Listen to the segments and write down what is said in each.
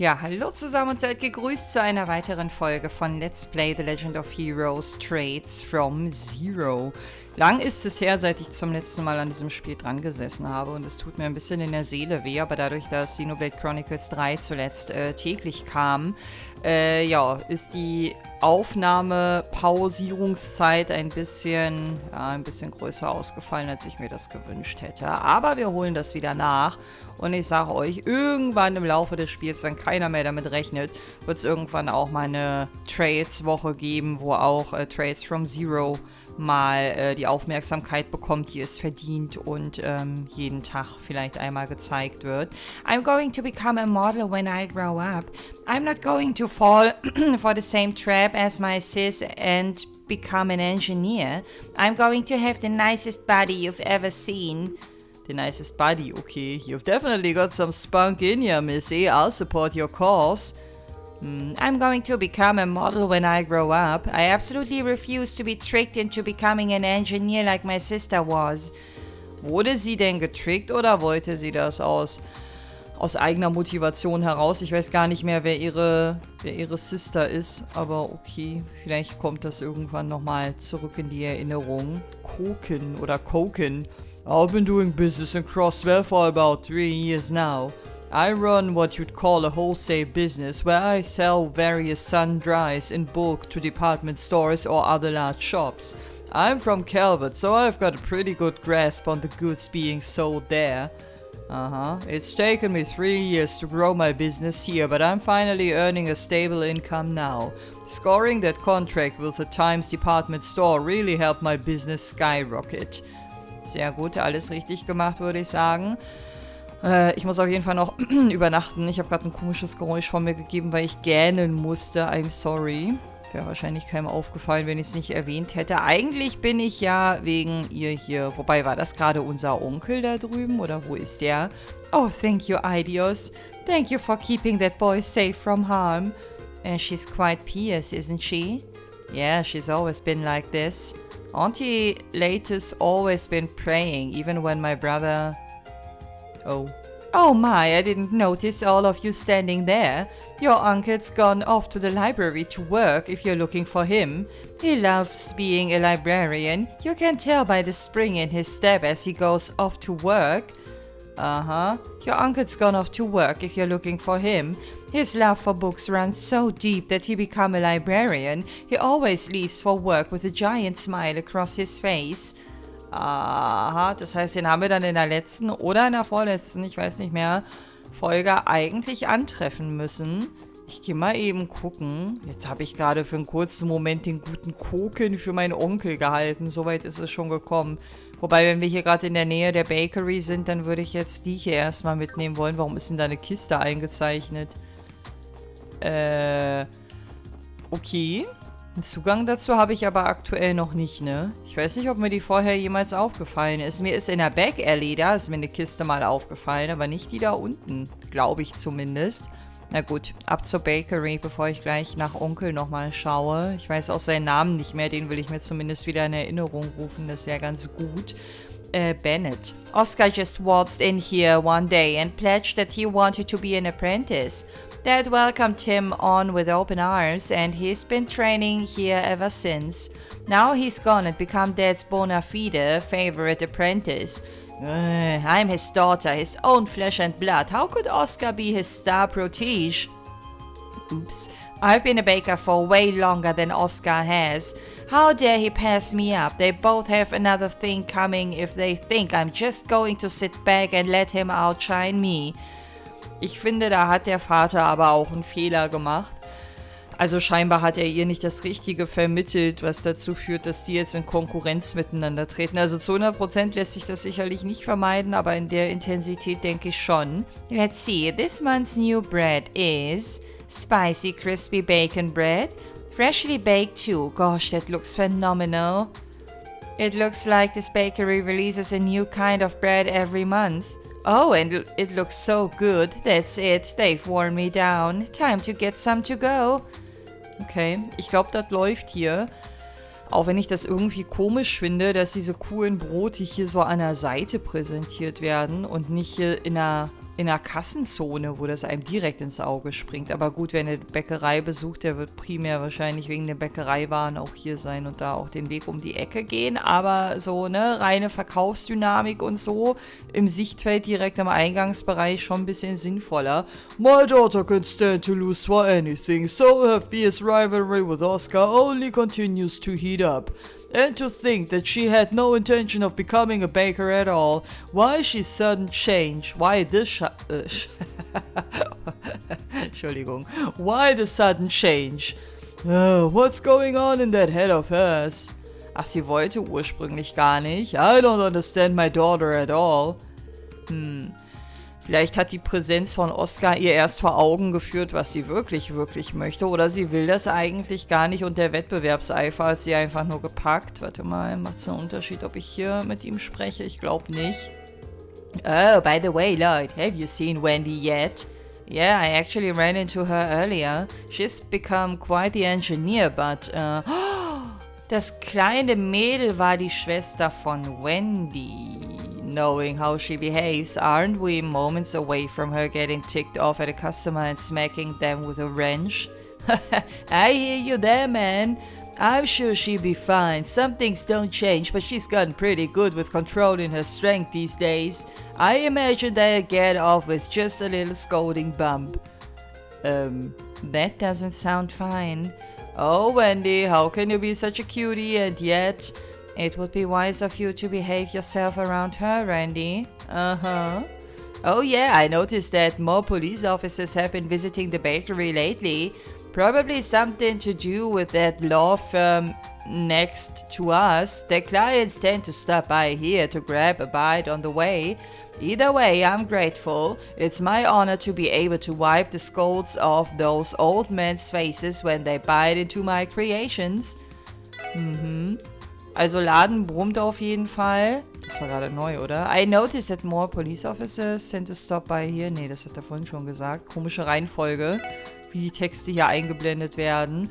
Ja, hallo zusammen und seid gegrüßt zu einer weiteren Folge von Let's Play The Legend of Heroes Trades from Zero. Lang ist es her, seit ich zum letzten Mal an diesem Spiel dran gesessen habe und es tut mir ein bisschen in der Seele weh, aber dadurch, dass Xenoblade Chronicles 3 zuletzt täglich kam, ist die Aufnahmepausierungszeit ein bisschen größer ausgefallen, als ich mir das gewünscht hätte. Aber wir holen das wieder nach und ich sage euch, irgendwann im Laufe des Spiels, wenn keiner mehr damit rechnet, wird es irgendwann auch mal eine Trades-Woche geben, wo auch Trades from Zero mal die Aufmerksamkeit bekommt, die es verdient und jeden Tag vielleicht einmal gezeigt wird. I'm going to become a model when I grow up. I'm not going to fall for the same trap as my sis and become an engineer. I'm going to have the nicest body you've ever seen. The nicest body, okay. You've definitely got some spunk in you, missy. I'll support your cause. I'm going to become a model when I grow up. I absolutely refuse to be tricked into becoming an engineer like my sister was. Wurde sie denn getrickt oder wollte sie das aus eigener Motivation heraus? Ich weiß gar nicht mehr, wer ihre Sister ist, aber okay, vielleicht kommt das irgendwann nochmal zurück in die Erinnerung. Koken. I've been doing business in Crosswell for about 3 years now. I run what you'd call a wholesale business where I sell various sundries in bulk to department stores or other large shops. I'm from Calvert, so I've got a pretty good grasp on the goods being sold there. It's taken me 3 years to grow my business here, but I'm finally earning a stable income now. Scoring that contract with the Times department store really helped my business skyrocket. Sehr gut, alles richtig gemacht, würde ich sagen. Ich muss auf jeden Fall noch übernachten. Ich habe gerade ein komisches Geräusch von mir gegeben, weil ich gähnen musste. I'm sorry. Wäre wahrscheinlich keinem aufgefallen, wenn ich es nicht erwähnt hätte. Eigentlich bin ich ja wegen ihr hier. Wobei, war das gerade unser Onkel da drüben? Oder wo ist der? Oh, thank you, Idios. Thank you for keeping that boy safe from harm. And she's quite pious, isn't she? Yeah, she's always been like this. Auntie Latest always been praying, even when my brother... Oh my, I didn't notice all of you standing there. Your uncle's gone off to the library to work if you're looking for him. He loves being a librarian. You can tell by the spring in his step as he goes off to work. Your uncle's gone off to work if you're looking for him. His love for books runs so deep that he become a librarian. He always leaves for work with a giant smile across his face. Aha, das heißt, den haben wir dann in der letzten oder in der vorletzten, ich weiß nicht mehr, Folge eigentlich antreffen müssen. Ich gehe mal eben gucken. Jetzt habe ich gerade für einen kurzen Moment den guten Koken für meinen Onkel gehalten. Soweit ist es schon gekommen. Wobei, wenn wir hier gerade in der Nähe der Bakery sind, dann würde ich jetzt die hier erstmal mitnehmen wollen. Warum ist denn da eine Kiste eingezeichnet? Okay. Einen Zugang dazu habe ich aber aktuell noch nicht, ne? Ich weiß nicht, ob mir die vorher jemals aufgefallen ist. Mir ist in der Back Alley, da ist mir eine Kiste mal aufgefallen, aber nicht die da unten. Glaube ich zumindest. Na gut, ab zur Bakery, bevor ich gleich nach Onkel nochmal schaue. Ich weiß auch seinen Namen nicht mehr, den will ich mir zumindest wieder in Erinnerung rufen. Das wäre ganz gut. Bennett. Oscar just waltzed in here one day and pledged that he wanted to be an apprentice. Dad welcomed him on with open arms, and he's been training here ever since. Now he's gone and become Dad's bona fide favorite apprentice. I'm his daughter, his own flesh and blood. How could Oscar be his star protege? Oops. I've been a baker for way longer than Oscar has. How dare he pass me up? They both have another thing coming if they think I'm just going to sit back and let him outshine me. Ich finde, da hat der Vater aber auch einen Fehler gemacht. Also scheinbar hat er ihr nicht das Richtige vermittelt, was dazu führt, dass die jetzt in Konkurrenz miteinander treten. Also zu 100% lässt sich das sicherlich nicht vermeiden, aber in der Intensität denke ich schon. Let's see, this month's new bread is spicy crispy bacon bread. Freshly baked too. Gosh, that looks phenomenal. It looks like this bakery releases a new kind of bread every month. Oh, and it looks so good. That's it. They've worn me down. Time to get some to go. Okay, ich glaube, das läuft hier. Auch wenn ich das irgendwie komisch finde, dass diese coolen Brote hier so an der Seite präsentiert werden und nicht hier in einer in der Kassenzone, wo das einem direkt ins Auge springt. Aber gut, wer eine Bäckerei besucht, der wird primär wahrscheinlich wegen den Bäckereiwaren auch hier sein und da auch den Weg um die Ecke gehen. Aber so, ne, reine Verkaufsdynamik und so im Sichtfeld direkt am Eingangsbereich schon ein bisschen sinnvoller. My daughter can't stand to lose for anything, so her fierce rivalry with Oscar only continues to heat up. And to think that she had no intention of becoming a baker at all. Why she sudden change? Why this Entschuldigung. Why the sudden change? What's going on in that head of hers? Ach, sie wollte ursprünglich gar nicht. I don't understand my daughter at all. Vielleicht hat die Präsenz von Oscar ihr erst vor Augen geführt, was sie wirklich, wirklich möchte. Oder sie will das eigentlich gar nicht und der Wettbewerbseifer hat sie einfach nur gepackt. Warte mal, macht es einen Unterschied, ob ich hier mit ihm spreche? Ich glaube nicht. Oh, by the way, Lloyd, have you seen Wendy yet? Yeah, I actually ran into her earlier. She's become quite the engineer, but... das kleine Mädel war die Schwester von Wendy. Knowing how she behaves, aren't we moments away from her getting ticked off at a customer and smacking them with a wrench? I hear you there, man. I'm sure she'll be fine. Some things don't change, but she's gotten pretty good with controlling her strength these days. I imagine they'll get off with just a little scolding bump. That doesn't sound fine. Oh, Wendy, how can you be such a cutie and yet... It would be wise of you to behave yourself around her, Randy. Uh-huh. Oh yeah, I noticed that more police officers have been visiting the bakery lately. Probably something to do with that law firm next to us. Their clients tend to stop by here to grab a bite on the way. Either way, I'm grateful. It's my honor to be able to wipe the scolds off those old men's faces when they bite into my creations. Also Laden brummt auf jeden Fall. Das war gerade neu, oder? I noticed that more police officers tend to stop by here. Nee, das hat er vorhin schon gesagt. Komische Reihenfolge, wie die Texte hier eingeblendet werden.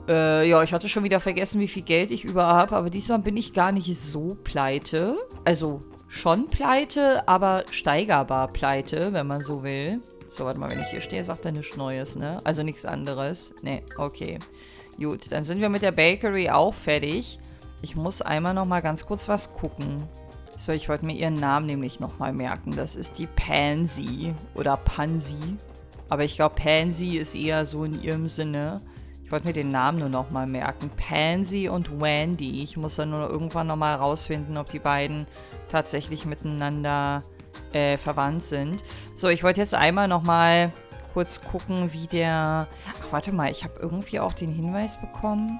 Ja, ich hatte schon wieder vergessen, wie viel Geld ich über habe. Aber diesmal bin ich gar nicht so pleite. Also schon pleite, aber steigerbar pleite, wenn man so will. So, warte mal, wenn ich hier stehe, sagt er nichts Neues, ne? Also nichts anderes. Nee, okay. Gut, dann sind wir mit der Bakery auch fertig. Ich muss einmal noch mal ganz kurz was gucken. So, ich wollte mir ihren Namen nämlich noch mal merken. Das ist die Pansy oder Pansy. Aber ich glaube, Pansy ist eher so in ihrem Sinne. Ich wollte mir den Namen nur noch mal merken. Pansy und Wendy. Ich muss dann nur irgendwann noch mal rausfinden, ob die beiden tatsächlich miteinander verwandt sind. So, ich wollte jetzt einmal noch mal kurz gucken, wie der... Ach, warte mal, ich habe irgendwie auch den Hinweis bekommen...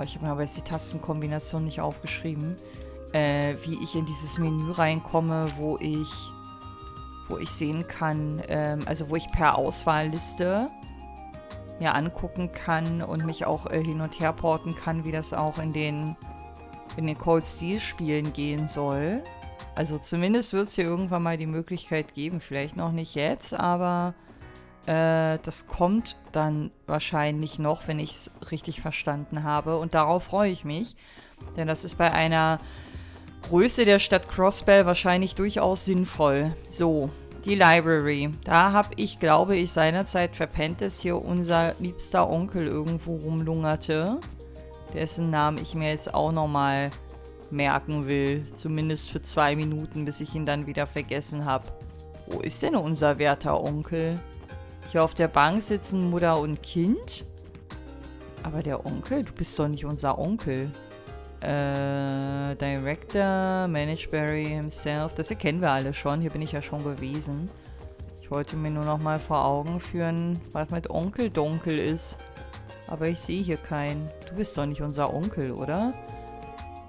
Ich habe mir aber jetzt die Tastenkombination nicht aufgeschrieben, wie ich in dieses Menü reinkomme, wo ich sehen kann, also wo ich per Auswahlliste mir angucken kann und mich auch hin und her porten kann, wie das auch in den Cold Steel Spielen gehen soll. Also zumindest wird es hier irgendwann mal die Möglichkeit geben, vielleicht noch nicht jetzt, aber... das kommt dann wahrscheinlich noch, wenn ich es richtig verstanden habe. Und darauf freue ich mich. Denn das ist bei einer Größe der Stadt Crossbell wahrscheinlich durchaus sinnvoll. So, die Library. Da habe ich, glaube ich, seinerzeit verpennt, dass hier unser liebster Onkel irgendwo rumlungerte. Dessen Namen ich mir jetzt auch nochmal merken will. Zumindest für 2 Minuten, bis ich ihn dann wieder vergessen habe. Wo ist denn unser werter Onkel? Hier auf der Bank sitzen Mutter und Kind. Aber der Onkel? Du bist doch nicht unser Onkel. Director, Manageberry himself. Das erkennen wir alle schon. Hier bin ich ja schon gewesen. Ich wollte mir nur noch mal vor Augen führen, was mit Onkel dunkel ist. Aber ich sehe hier keinen. Du bist doch nicht unser Onkel, oder?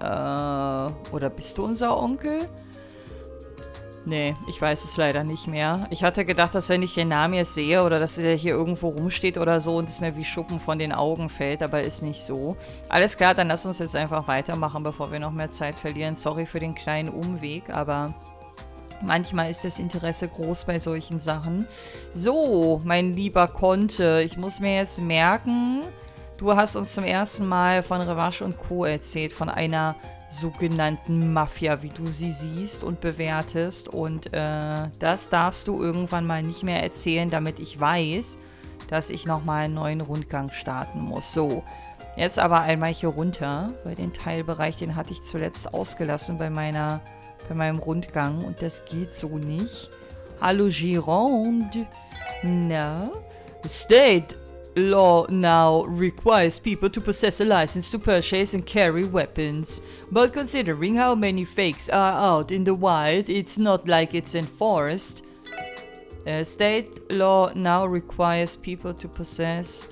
Oder bist du unser Onkel? Nee, ich weiß es leider nicht mehr. Ich hatte gedacht, dass wenn ich den Namen jetzt sehe oder dass er hier irgendwo rumsteht oder so und es mir wie Schuppen von den Augen fällt, aber ist nicht so. Alles klar, dann lass uns jetzt einfach weitermachen, bevor wir noch mehr Zeit verlieren. Sorry für den kleinen Umweg, aber manchmal ist das Interesse groß bei solchen Sachen. So, mein lieber Conte, ich muss mir jetzt merken, du hast uns zum ersten Mal von Revache und Co. erzählt, von einer sogenannten Mafia, wie du sie siehst und bewertest. Und das darfst du irgendwann mal nicht mehr erzählen, damit ich weiß, dass ich nochmal einen neuen Rundgang starten muss. So, jetzt aber einmal hier runter, weil den Teilbereich, den hatte ich zuletzt ausgelassen bei meinem Rundgang und das geht so nicht. Hallo Gironde. Na? State law now requires people to possess a license to purchase and carry weapons. But considering how many fakes are out in the wild, it's not like it's enforced. State law now requires people to possess.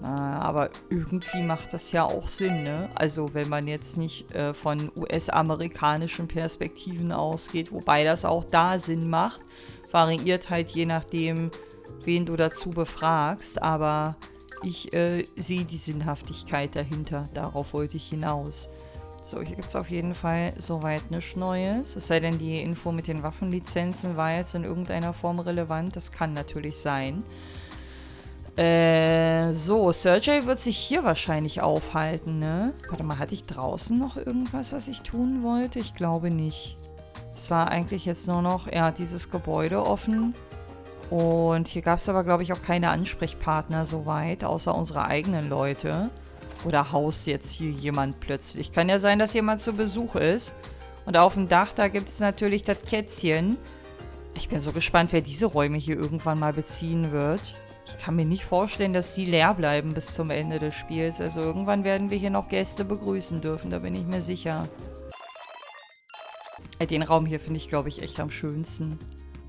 Aber irgendwie macht das ja auch Sinn, ne? Also wenn man jetzt nicht von US-amerikanischen Perspektiven ausgeht, wobei das auch da Sinn macht, variiert halt je nachdem, wen du dazu befragst, aber ich sehe die Sinnhaftigkeit dahinter, darauf wollte ich hinaus. So, hier gibt es auf jeden Fall soweit nichts Neues, es sei denn, die Info mit den Waffenlizenzen war jetzt in irgendeiner Form relevant, das kann natürlich sein. So, Sergey wird sich hier wahrscheinlich aufhalten, ne? Warte mal, hatte ich draußen noch irgendwas, was ich tun wollte? Ich glaube nicht. Es war eigentlich jetzt nur noch, ja, dieses Gebäude offen. Und hier gab es aber, glaube ich, auch keine Ansprechpartner soweit, außer unsere eigenen Leute. Oder haust jetzt hier jemand plötzlich? Kann ja sein, dass jemand zu Besuch ist. Und auf dem Dach, da gibt es natürlich das Kätzchen. Ich bin so gespannt, wer diese Räume hier irgendwann mal beziehen wird. Ich kann mir nicht vorstellen, dass die leer bleiben bis zum Ende des Spiels. Also irgendwann werden wir hier noch Gäste begrüßen dürfen, da bin ich mir sicher. Den Raum hier finde ich, glaube ich, echt am schönsten.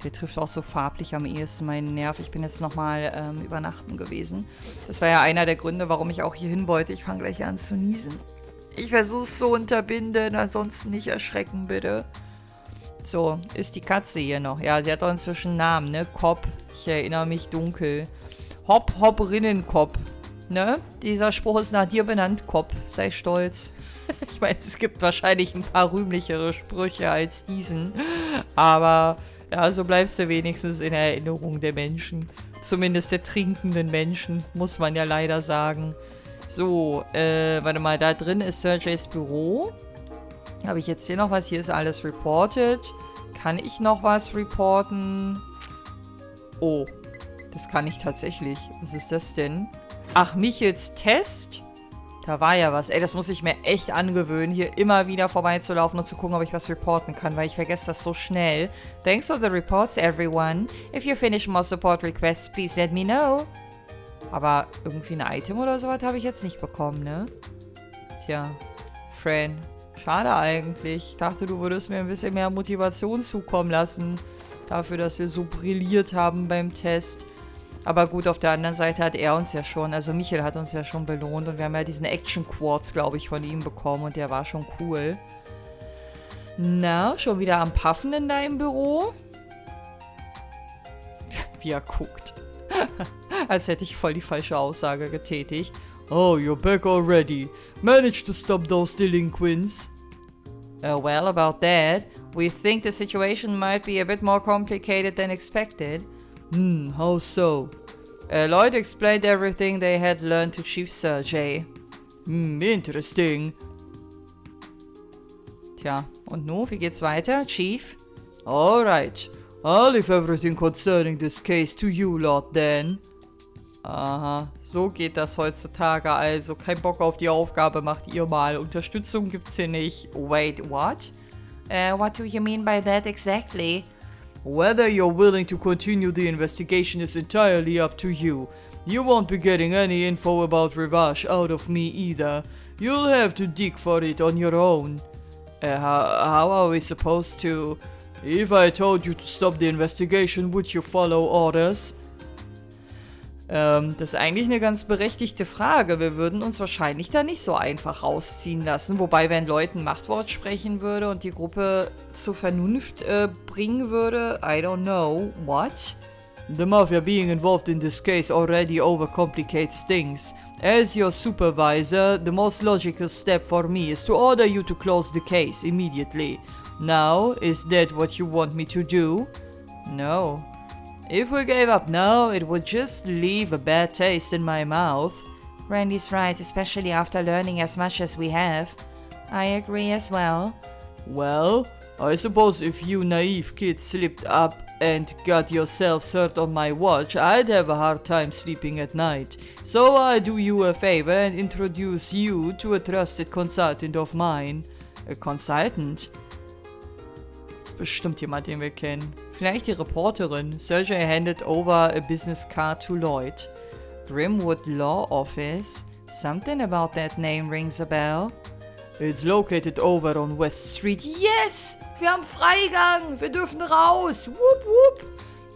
Der trifft auch so farblich am ehesten meinen Nerv. Ich bin jetzt nochmal übernachten gewesen. Das war ja einer der Gründe, warum ich auch hier hin wollte. Ich fange gleich an zu niesen. Ich versuche es zu unterbinden, ansonsten nicht erschrecken, bitte. So, ist die Katze hier noch? Ja, sie hat doch inzwischen einen Namen, ne? Kopp. Ich erinnere mich dunkel. Hopp, hopp, Rinnenkopf. Ne? Dieser Spruch ist nach dir benannt, Kopp. Sei stolz. Ich meine, es gibt wahrscheinlich ein paar rühmlichere Sprüche als diesen. Aber, ja, so bleibst du wenigstens in Erinnerung der Menschen. Zumindest der trinkenden Menschen, muss man ja leider sagen. So, warte mal, da drin ist Sergeys Büro. Habe ich jetzt hier noch was? Hier ist alles reported. Kann ich noch was reporten? Oh, das kann ich tatsächlich. Was ist das denn? Ach, Michels Test? Da war ja was. Ey, das muss ich mir echt angewöhnen, hier immer wieder vorbeizulaufen und zu gucken, ob ich was reporten kann, weil ich vergesse das so schnell. Thanks for the reports, everyone. If you finish more support requests, please let me know. Aber irgendwie ein Item oder sowas habe ich jetzt nicht bekommen, ne? Tja, Fran. Schade eigentlich. Ich dachte, du würdest mir ein bisschen mehr Motivation zukommen lassen. Dafür, dass wir so brilliert haben beim Test. Aber gut, auf der anderen Seite hat er uns ja schon, also Michael hat uns ja schon belohnt. Und wir haben ja diesen Action-Quartz, glaube ich, von ihm bekommen. Und der war schon cool. Na, schon wieder am Puffen in deinem Büro? Wie er guckt. Als hätte ich voll die falsche Aussage getätigt. Oh, you're back already. Managed to stop those delinquents. Well, about that, we think the situation might be a bit more complicated than expected. How so? Lloyd explained everything they had learned to Chief Sergey. Interesting. Tja, und nun, wie geht's weiter, Chief? Alright, I'll leave everything concerning this case to you, Lord Dan. Aha, so geht das heutzutage also. Kein Bock auf die Aufgabe, macht ihr mal. Unterstützung gibt's hier nicht. Wait, what? What do you mean by that exactly? Whether you're willing to continue the investigation is entirely up to you. You won't be getting any info about Rivash out of me either. You'll have to dig for it on your own. How are we supposed to? If I told you to stop the investigation, would you follow orders? Das ist eigentlich eine ganz berechtigte Frage. Wir würden uns wahrscheinlich da nicht so einfach rausziehen lassen. Wobei, wenn Leuten Machtwort sprechen würde und die Gruppe zur Vernunft bringen würde, I don't know. What? The Mafia being involved in this case already overcomplicates things. As your supervisor, the most logical step for me is to order you to close the case immediately. Now, is that what you want me to do? No. If we gave up now, it would just leave a bad taste in my mouth. Randy's right, especially after learning as much as we have. I agree as well. Well, I suppose if you naive kids slipped up and got yourselves hurt on my watch, I'd have a hard time sleeping at night. So I do you a favor and introduce you to a trusted consultant of mine. A consultant? Das ist bestimmt jemand, den wir kennen. Vielleicht die Reporterin. Sergey handed over a business card to Lloyd. Grimwood Law Office? Something about that name rings a bell. It's located over on West Street. Yes! Wir haben Freigang! Wir dürfen raus! Whoop whoop!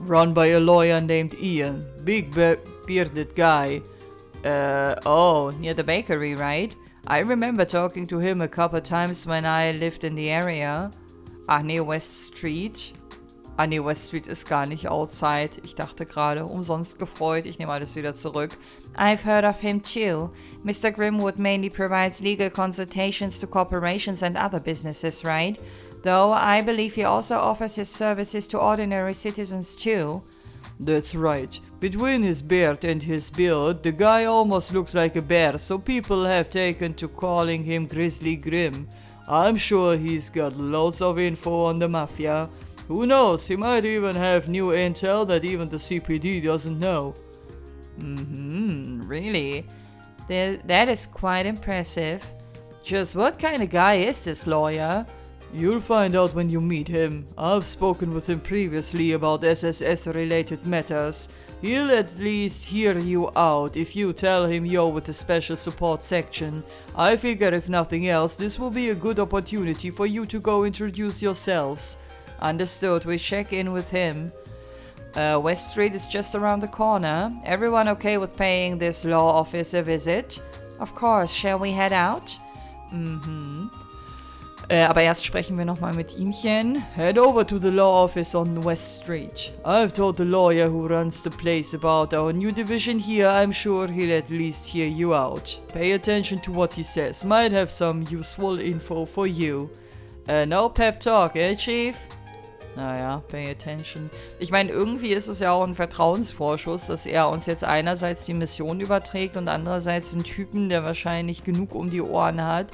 Run by a lawyer named Ian. Big bearded guy. Oh, near the bakery, right? I remember talking to him a couple times when I lived in the area. Ach nee, West Street. Ah nee, West Street ist gar nicht outside. Ich dachte gerade, umsonst gefreut. Ich nehme alles wieder zurück. I've heard of him too. Mr. Grimwood mainly provides legal consultations to corporations and other businesses, right? Though I believe he also offers his services to ordinary citizens too. That's right. Between his beard and his build, the guy almost looks like a bear, so people have taken to calling him Grizzly Grim. I'm sure he's got loads of info on the mafia. Who knows, he might even have new intel that even the CPD doesn't know. Really? That is quite impressive. Just what kind of guy is this lawyer? You'll find out when you meet him. I've spoken with him previously about SSS-related matters. He'll at least hear you out if you tell him you're with the special support section. I figure if nothing else, this will be a good opportunity for you to go introduce yourselves. Understood, we check in with him. West Street is just around the corner. Everyone okay with paying this law office a visit? Of course, shall we head out? Aber erst sprechen wir nochmal mit Ihnen. Head over to the law office on West Street. I've told the lawyer who runs the place about our new division here. I'm sure he'll at least hear you out. Pay attention to what he says. Might have some useful info for you. No pep talk, Chief? Naja, pay attention. Ich meine, irgendwie ist es ja auch ein Vertrauensvorschuss, dass er uns jetzt einerseits die Mission überträgt und andererseits einen Typen, der wahrscheinlich genug um die Ohren hat,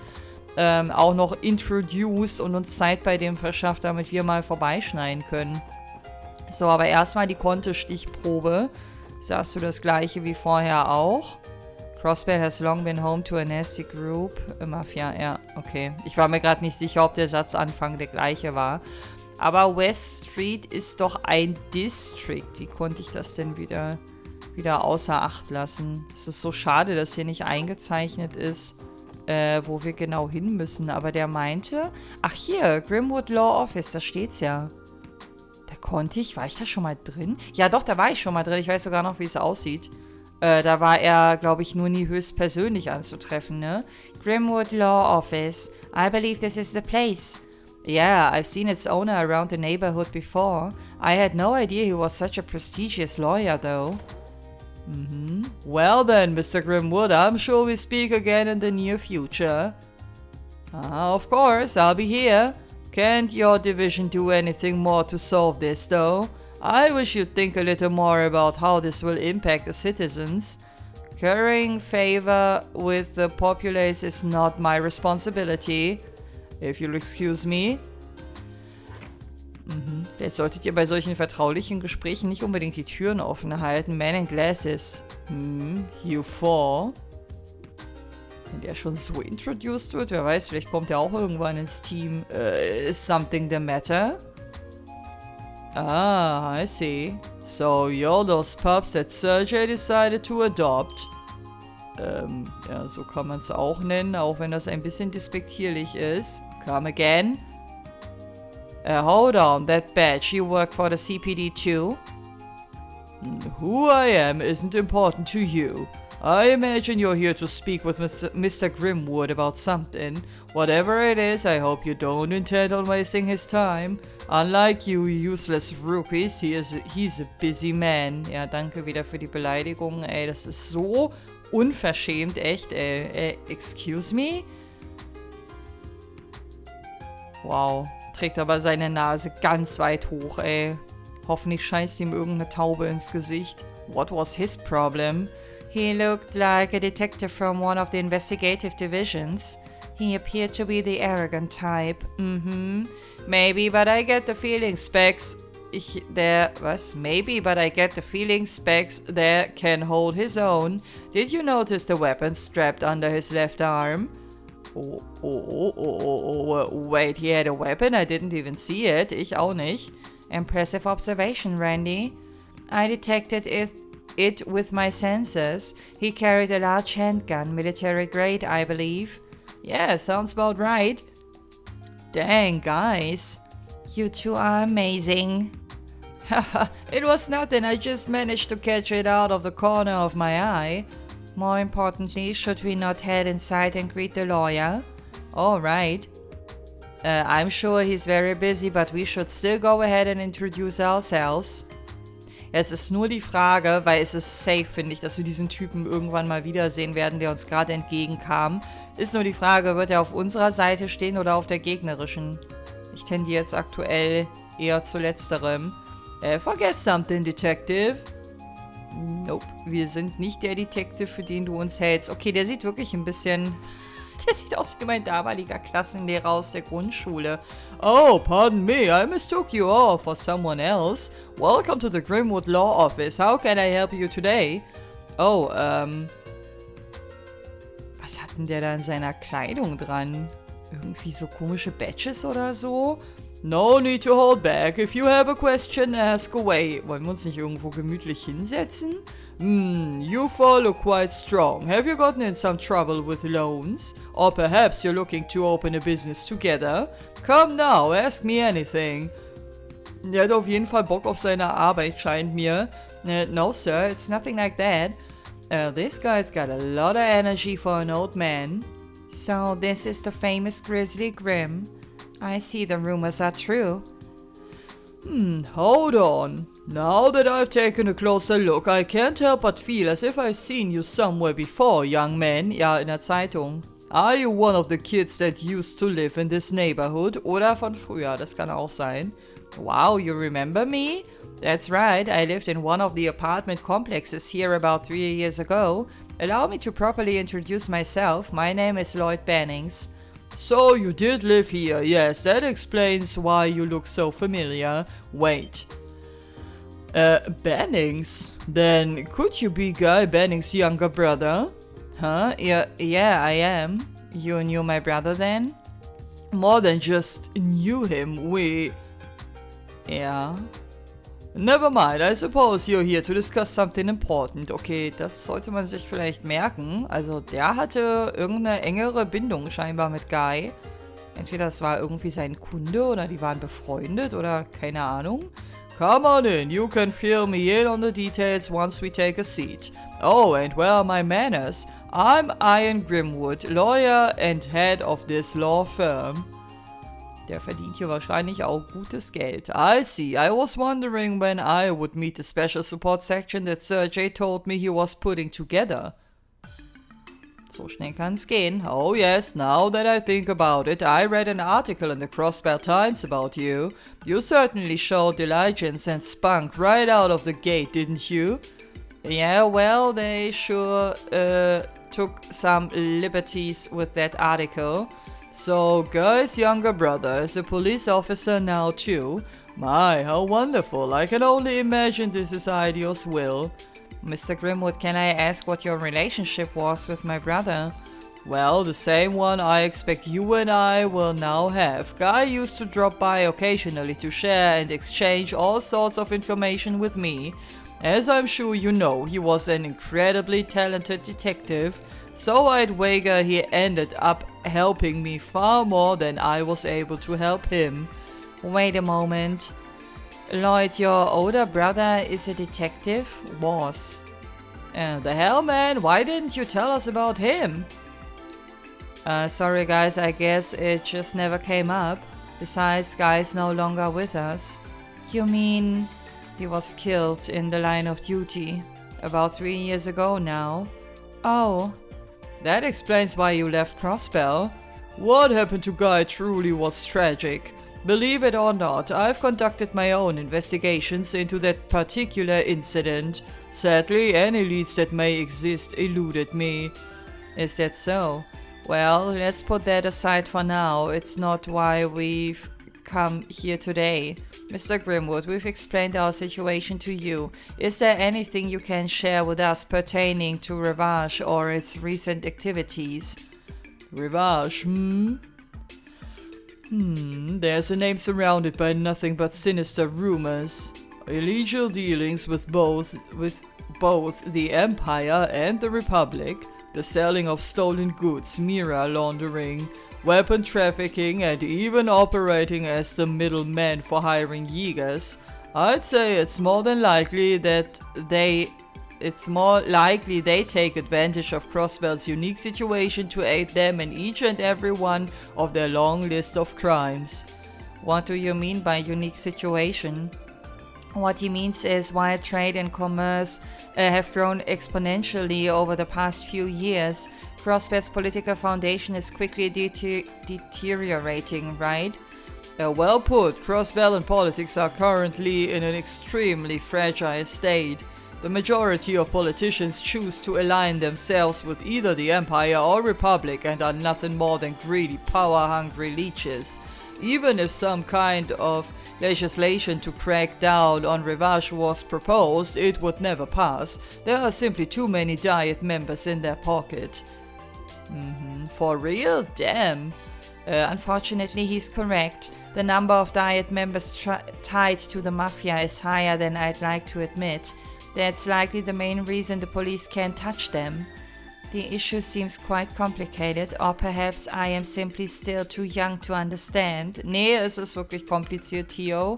auch noch introduced und uns Zeit bei dem verschafft, damit wir mal vorbeischneiden können. So, aber erstmal die Kontostichprobe. Sagst du das gleiche wie vorher auch? Crossbell has long been home to a nasty group. Mafia, ja, okay. Ich war mir gerade nicht sicher, ob der Satzanfang der gleiche war. Aber West Street ist doch ein District. Wie konnte ich das denn wieder außer Acht lassen? Es ist so schade, dass hier nicht eingezeichnet ist, wo wir genau hin müssen. Aber der meinte... Ach hier, Grimwood Law Office, da steht's ja. War ich da schon mal drin? Ja doch, da war ich schon mal drin. Ich weiß sogar noch, wie es aussieht. Da war er, glaube ich, nur nie höchstpersönlich anzutreffen, ne? Grimwood Law Office. I believe this is the place. Yeah, I've seen its owner around the neighborhood before. I had no idea he was such a prestigious lawyer, though. Well then, Mr. Grimwood, I'm sure we speak again in the near future. Of course, I'll be here. Can't your division do anything more to solve this, though? I wish you'd think a little more about how this will impact the citizens. Currying favor with the populace is not my responsibility. If you'll excuse me. Jetzt solltet ihr bei solchen vertraulichen Gesprächen nicht unbedingt die Türen offen halten. Man in Glasses. You four. Wenn der schon so introduced wird, wer weiß, vielleicht kommt er auch irgendwann ins Team. Is something the matter? Ah, I see. So you're those pups that Sergey decided to adopt. Ja, so kann man es auch nennen, auch wenn das ein bisschen despektierlich ist. Come again. Hold on, that badge, you work for the CPD too? Who I am isn't important to you. I imagine you're here to speak with Mr. Grimwood about something. Whatever it is, I hope you don't intend on wasting his time. Unlike you useless rookies, he's a busy man. Ja, danke wieder für die Beleidigung, ey, das ist so unverschämt, echt, ey. Excuse me? Wow, trägt aber seine Nase ganz weit hoch, ey. Hoffentlich scheißt ihm irgendeine Taube ins Gesicht. What was his problem? He looked like a detective from one of the investigative divisions. He appeared to be the arrogant type. Maybe, but I get the feeling Maybe, but I get the feeling Specs there can hold his own. Did you notice the weapon strapped under his left arm? Wait, he had a weapon? I didn't even see it. Ich auch nicht. Impressive observation, Randy. I detected it with my senses. He carried a large handgun, military grade, I believe. Yeah, sounds about right. Dang, guys. You two are amazing. Haha, it was nothing. I just managed to catch it out of the corner of my eye. More importantly, should we not head inside and greet the lawyer? All right. I'm sure he's very busy, but we should still go ahead and introduce ourselves. Jetzt ist nur die Frage, weil es ist safe, finde ich, dass wir diesen Typen irgendwann mal wiedersehen werden, der uns gerade entgegenkam. Ist nur die Frage, wird er auf unserer Seite stehen oder auf der gegnerischen? Ich tendiere jetzt aktuell eher zu letzterem. Forget something, Detective. Nope, wir sind nicht der Detective, für den du uns hältst. Okay, der sieht wirklich ein bisschen... Der sieht aus wie mein damaliger Klassenlehrer aus der Grundschule. Oh, pardon me, I mistook you all for someone else. Welcome to the Grimwood Law Office. How can I help you today? Oh, was hat denn der da in seiner Kleidung dran? Irgendwie so komische Badges oder so? No need to hold back. If you have a question, ask away. Wollen wir uns nicht irgendwo gemütlich hinsetzen? You four look quite strong. Have you gotten in some trouble with loans? Or perhaps you're looking to open a business together? Come now, ask me anything. Der hat auf jeden Fall Bock auf seine Arbeit, scheint mir. No, sir, it's nothing like that. This guy's got a lot of energy for an old man. So this is the famous Grizzly Grim. I see the rumors are true. Hold on. Now that I've taken a closer look, I can't help but feel as if I've seen you somewhere before, young man. Ja, in der Zeitung. Are you one of the kids that used to live in this neighborhood? Oder von früher, das kann auch sein. Wow, you remember me? That's right, I lived in one of the apartment complexes here about 3 years ago. Allow me to properly introduce myself. My name is Lloyd Bannings. So you did live here, yes, that explains why you look so familiar. Wait. Bannings? Then could you be Guy Bannings' younger brother? Huh? Yeah, I am. You knew my brother then? More than just knew him, Yeah. Never mind, I suppose you're here to discuss something important. Okay, das sollte man sich vielleicht merken. Also der hatte irgendeine engere Bindung scheinbar mit Guy. Entweder das war irgendwie sein Kunde oder die waren befreundet oder keine Ahnung. Come on in, you can fill me in on the details once we take a seat. Oh, and where are my manners? I'm Ian Grimwood, lawyer and head of this law firm. Der verdient hier wahrscheinlich auch gutes Geld. I see. I was wondering when I would meet the special support section that Sergey told me he was putting together. So schnell kann's gehen. Oh yes, now that I think about it, I read an article in the Crossbar Times about you. You certainly showed diligence and spunk right out of the gate, didn't you? Yeah, well, they sure took some liberties with that article. So, Guy's younger brother is a police officer now too. My, how wonderful. I can only imagine this is Ideal's will. Mr. Grimwood, can I ask what your relationship was with my brother? Well, the same one I expect you and I will now have. Guy used to drop by occasionally to share and exchange all sorts of information with me. As I'm sure you know, he was an incredibly talented detective. So I'd wager he ended up helping me far more than I was able to help him. Wait a moment. Lloyd, your older brother is a detective? Was. The hell, man? Why didn't you tell us about him? Sorry guys, I guess it just never came up. Besides, Guy's no longer with us. You mean he was killed in the line of duty about 3 years ago now? Oh. That explains why you left Crossbell. What happened to Guy truly was tragic. Believe it or not, I've conducted my own investigations into that particular incident. Sadly, any leads that may exist eluded me. Is that so? Well, let's put that aside for now. It's not why we've come here today. Mr. Grimwood, we've explained our situation to you. Is there anything you can share with us pertaining to Rivage or its recent activities? Rivage, There's a name surrounded by nothing but sinister rumors. Illegal dealings with both the Empire and the Republic, the selling of stolen goods, MEHR laundering, weapon trafficking, and even operating as the middleman for hiring Jägers. I'd say it's more likely they take advantage of Crossbell's unique situation to aid them in each and every one of their long list of crimes. What do you mean by unique situation? What he means is while trade and commerce have grown exponentially over the past few years, Crossbell's political foundation is quickly deteriorating, right? Well put. Crossbell and politics are currently in an extremely fragile state. The majority of politicians choose to align themselves with either the Empire or Republic and are nothing more than greedy, power-hungry leeches. Even if some kind of legislation to crack down on Rivage was proposed, it would never pass. There are simply too many Diet members in their pocket. For real? Damn. Unfortunately, he's correct. The number of Diet members tied to the Mafia is higher than I'd like to admit. That's likely the main reason the police can't touch them. The issue seems quite complicated, or perhaps I am simply still too young to understand. Nee, es ist wirklich kompliziert, Theo.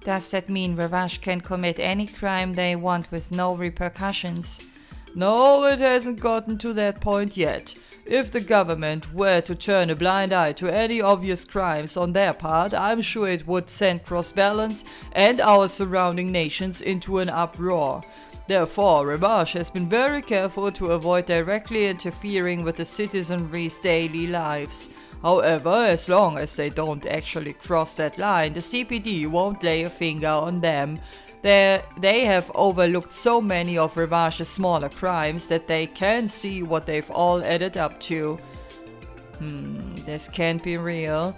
Does that mean Rivage can commit any crime they want with no repercussions? No, it hasn't gotten to that point yet. If the government were to turn a blind eye to any obvious crimes on their part, I'm sure it would send Crossbalance and our surrounding nations into an uproar. Therefore, Rivage has been very careful to avoid directly interfering with the citizenry's daily lives. However, as long as they don't actually cross that line, the CPD won't lay a finger on them. They have overlooked so many of Rivage's smaller crimes that they can see what they've all added up to. This can't be real.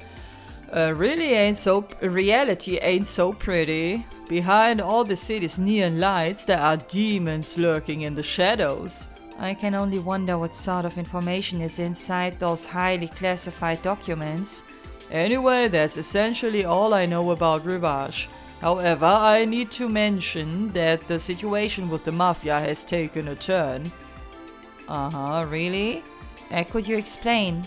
Reality ain't so pretty. Behind all the city's neon lights, there are demons lurking in the shadows. I can only wonder what sort of information is inside those highly classified documents. Anyway, that's essentially all I know about Rivage. However, I need to mention that the situation with the Mafia has taken a turn. Really? Could you explain?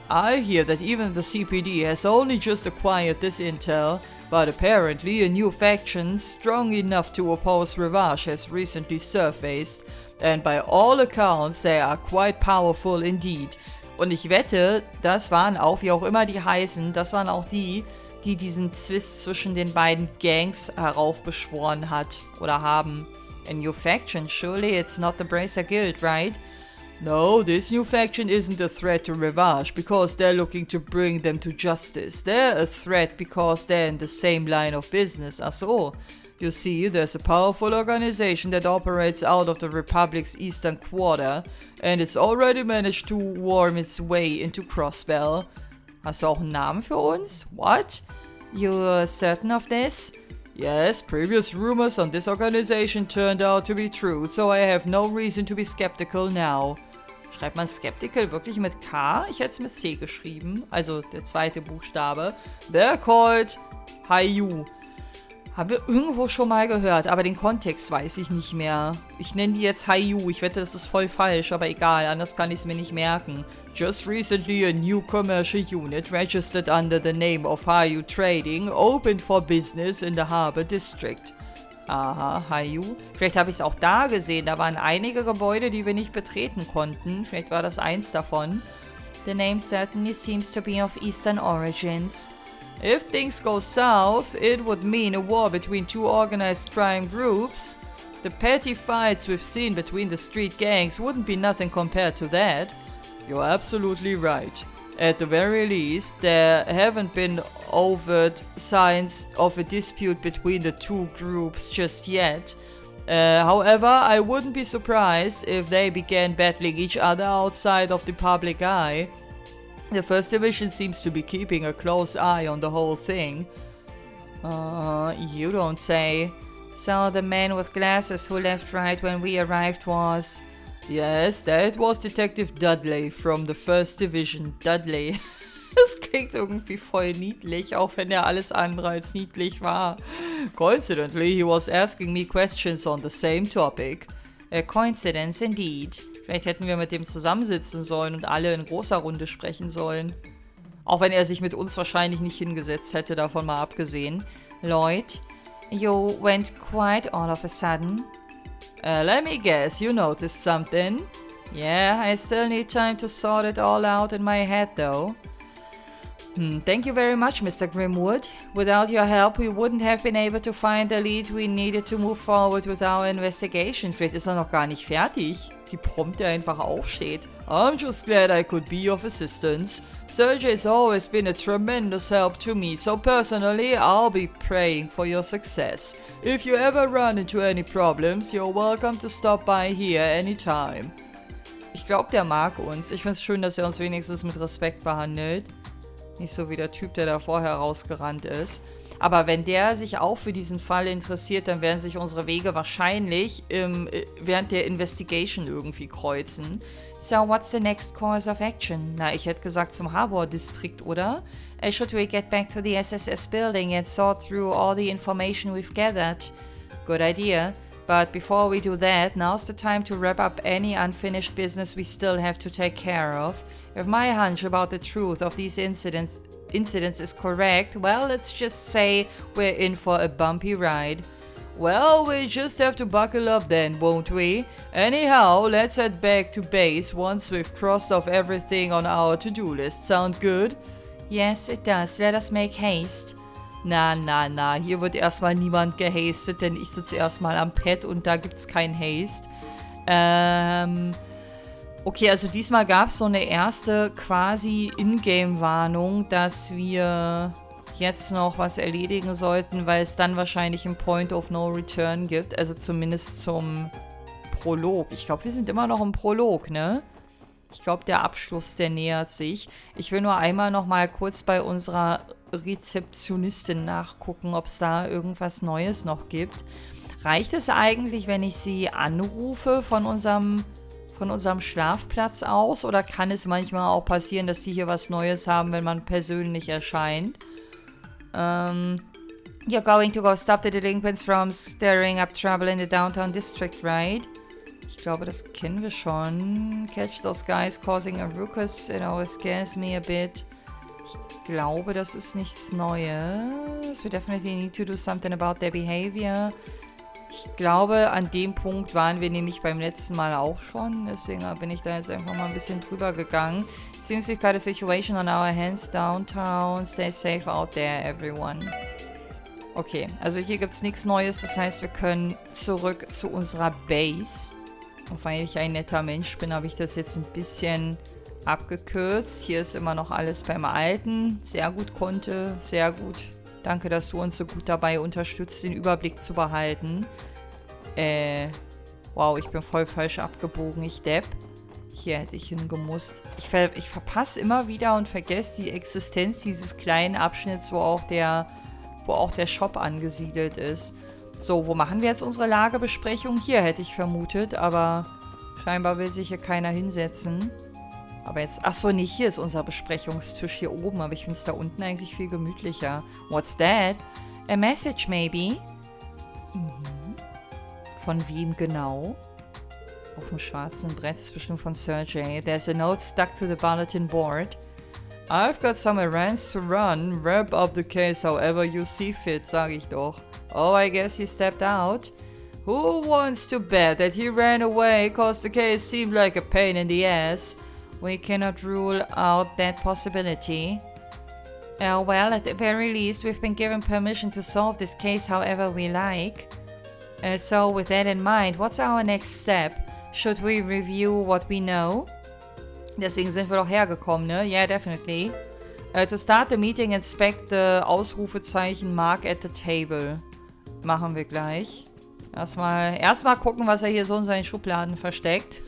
I hear that even the CPD has only just acquired this intel, but apparently a new faction strong enough to oppose Rivage has recently surfaced, and by all accounts they are quite powerful indeed. Und ich wette, das waren auch, wie auch immer die heißen, das waren auch die diesen Zwist zwischen den beiden Gangs heraufbeschworen hat oder haben. A new faction? Surely it's not the Bracer Guild, right? No, this new faction isn't a threat to Rivage because they're looking to bring them to justice. They're a threat because they're in the same line of business. Ach so. You see, there's a powerful organization that operates out of the Republic's eastern quarter, and it's already managed to worm its way into Crossbell. Hast du auch einen Namen für uns? What? You're certain of this? Yes, previous rumors on this organization turned out to be true, so I have no reason to be skeptical now. Schreibt man skeptical wirklich mit K? Ich hätte es mit C geschrieben, also der zweite Buchstabe. They're called HIER. Haben wir irgendwo schon mal gehört, aber den Kontext weiß ich nicht mehr. Ich nenne die jetzt HIER. Ich wette, das ist voll falsch, aber egal, anders kann ich es mir nicht merken. Just recently a new commercial unit registered under the name of HIER Trading opened for business in the Harbor District. Aha, HIER. Vielleicht habe ich es auch da gesehen. Da waren einige Gebäude, die wir nicht betreten konnten. Vielleicht war das eins davon. The name certainly seems to be of Eastern origins. If things go south, it would mean a war between two organized crime groups. The petty fights we've seen between the street gangs wouldn't be nothing compared to that. You're absolutely right. At the very least, there haven't been overt signs of a dispute between the two groups just yet. However, I wouldn't be surprised if they began battling each other outside of the public eye. The first division seems to be keeping a close eye on the whole thing. You don't say. So the man with glasses who left right when we arrived was... Yes, that was Detective Dudley from the first division. Dudley. Das klingt irgendwie voll niedlich, auch wenn er alles andere als niedlich war. Coincidentally, he was asking me questions on the same topic. A coincidence indeed. Vielleicht hätten wir mit dem zusammensitzen sollen und alle in großer Runde sprechen sollen. Auch wenn er sich mit uns wahrscheinlich nicht hingesetzt hätte, davon mal abgesehen. Lloyd, you went quite all of a sudden. Let me guess, you noticed something? Yeah, I still need time to sort it all out in my head though. Thank you very much, Mr. Grimwood. Without your help, we wouldn't have been able to find the lead we needed to move forward with our investigation. Vielleicht ist er noch gar nicht fertig. Wie prompt er einfach aufsteht. I'm just glad I could be of assistance. Sergey's always been a tremendous help to me, so personally, I'll be praying for your success. If you ever run into any problems, you're welcome to stop by here anytime. Ich glaube, der mag uns. Ich finde es schön, dass er uns wenigstens mit Respekt behandelt. Nicht so wie der Typ, der da vorher rausgerannt ist. Aber wenn der sich auch für diesen Fall interessiert, dann werden sich unsere Wege wahrscheinlich während der Investigation irgendwie kreuzen. So, what's the next course of action? Na, ich hätte gesagt zum Harbor-Distrikt, oder? Should we get back to the SSS building and sort through all the information we've gathered? Good idea. But before we do that, now's the time to wrap up any unfinished business we still have to take care of. If my hunch about the truth of these incidents is correct, well, let's just say we're in for a bumpy ride. Well, we just have to buckle up then, won't we? Anyhow, let's head back to base once we've crossed off everything on our to-do list. Sound good? Yes, it does. Let us make haste. Na, hier wird erstmal niemand gehastet, denn ich sitze erstmal am Pad und da gibt's kein Haste. Okay, also diesmal gab es so eine erste quasi Ingame-Warnung, dass wir jetzt noch was erledigen sollten, weil es dann wahrscheinlich ein Point of No Return gibt, also zumindest zum Prolog. Ich glaube, wir sind immer noch im Prolog, ne? Ich glaube, der Abschluss, der nähert sich. Ich will nur einmal noch mal kurz bei unserer Rezeptionistin nachgucken, ob es da irgendwas Neues noch gibt. Reicht es eigentlich, wenn ich sie anrufe von unserem Schlafplatz aus? Oder kann es manchmal auch passieren, dass die hier was Neues haben, wenn man persönlich erscheint? You're going to go stop the delinquents from stirring up trouble in the downtown district, right? Ich glaube, das kennen wir schon. Catch those guys causing a ruckus. It always scares me a bit. Ich glaube, das ist nichts Neues. We definitely need to do something about their behavior. Ich glaube, an dem Punkt waren wir nämlich beim letzten Mal auch schon. Deswegen bin ich da jetzt einfach mal ein bisschen drüber gegangen. Seems we've got a situation on our hands downtown. Stay safe out there, everyone. Okay, also hier gibt es nichts Neues. Das heißt, wir können zurück zu unserer Base. Und weil ich ein netter Mensch bin, habe ich das jetzt ein bisschen abgekürzt. Hier ist immer noch alles beim Alten. Sehr gut, Konte. Sehr gut. Danke, dass du uns so gut dabei unterstützt, den Überblick zu behalten. Wow, ich bin voll falsch abgebogen, ich Depp. Hier hätte ich hingemusst. Ich verpasse immer wieder und vergesse die Existenz dieses kleinen Abschnitts, wo auch der Shop angesiedelt ist. So, wo machen wir jetzt unsere Lagebesprechung? Hier hätte ich vermutet, aber scheinbar will sich hier keiner hinsetzen. Aber jetzt, achso, nicht hier ist unser Besprechungstisch hier oben, aber ich finde es da unten eigentlich viel gemütlicher. What's that? A message, maybe? Von wem genau? Auf dem schwarzen Brett ist bestimmt von Sergey. There's a note stuck to the bulletin board. I've got some errands to run. Wrap up the case however you see fit, sag ich doch. Oh, I guess he stepped out. Who wants to bet that he ran away cause the case seemed like a pain in the ass? We cannot rule out that possibility. Well, at the very least, we've been given permission to solve this case however we like. So, with that in mind, what's our next step? Should we review what we know? Deswegen sind wir doch hergekommen, ne? Yeah, definitely. To start the meeting, inspect the Ausrufezeichen mark at the table. Machen wir gleich. Erstmal gucken, was er hier so in seinen Schubladen versteckt.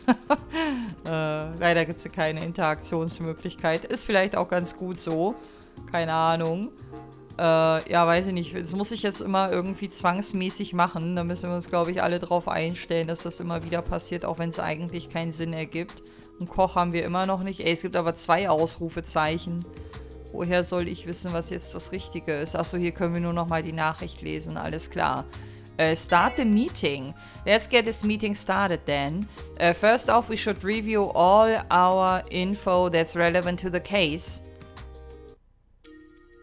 Leider gibt es hier keine Interaktionsmöglichkeit. Ist vielleicht auch ganz gut so. Keine Ahnung. Ja, weiß ich nicht. Das muss ich jetzt immer irgendwie zwangsmäßig machen. Da müssen wir uns, glaube ich, alle drauf einstellen, dass das immer wieder passiert, auch wenn es eigentlich keinen Sinn ergibt. Einen Koch haben wir immer noch nicht. Ey, es gibt aber 2 Ausrufezeichen. Woher soll ich wissen, was jetzt das Richtige ist? Achso, hier können wir nur noch mal die Nachricht lesen. Alles klar. Start the meeting. Let's get this meeting started then. First off, we should review all our info that's relevant to the case.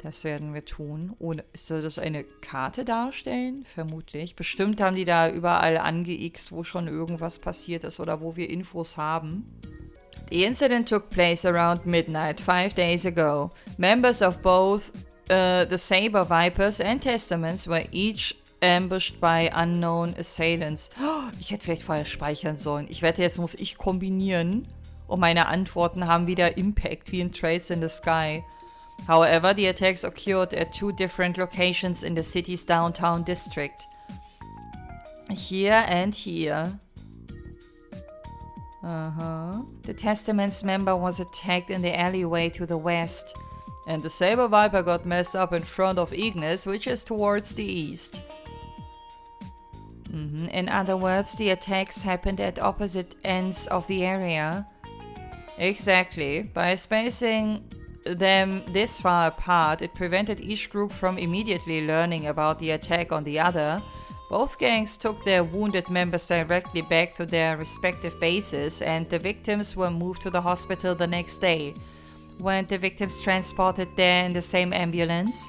Das werden wir tun. Soll das eine Karte darstellen? Vermutlich. Bestimmt haben die da überall angeixt, wo schon irgendwas passiert ist oder wo wir Infos haben. The incident took place around midnight 5 days ago. Members of both the Saber Vipers and Testaments were each ambushed by unknown assailants. Oh, ich hätte vielleicht vorher speichern sollen. Ich wette, jetzt muss ich kombinieren. Und meine Antworten haben wieder Impact, wie in Trails in the Sky. However, the attacks occurred at 2 different locations in the city's downtown district. Here and here. The Testament's member was attacked in the alleyway to the west. And the Saber Viper got messed up in front of Ignis, which is towards the east. In other words, the attacks happened at opposite ends of the area. Exactly. By spacing them this far apart, it prevented each group from immediately learning about the attack on the other. Both gangs took their wounded members directly back to their respective bases, and the victims were moved to the hospital the next day. Weren't the victims transported there in the same ambulance?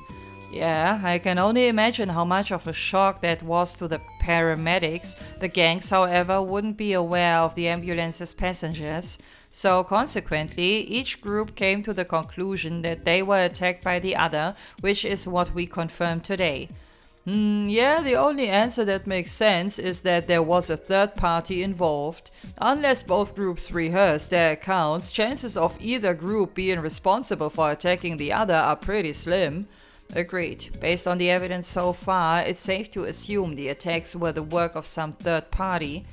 Yeah, I can only imagine how much of a shock that was to the paramedics. The gangs, however, wouldn't be aware of the ambulance's passengers. So consequently, each group came to the conclusion that they were attacked by the other, which is what we confirmed today. Yeah, the only answer that makes sense is that there was a third party involved. Unless both groups rehearsed their accounts, chances of either group being responsible for attacking the other are pretty slim. Agreed. Based on the evidence so far, it's safe to assume the attacks were the work of some third party.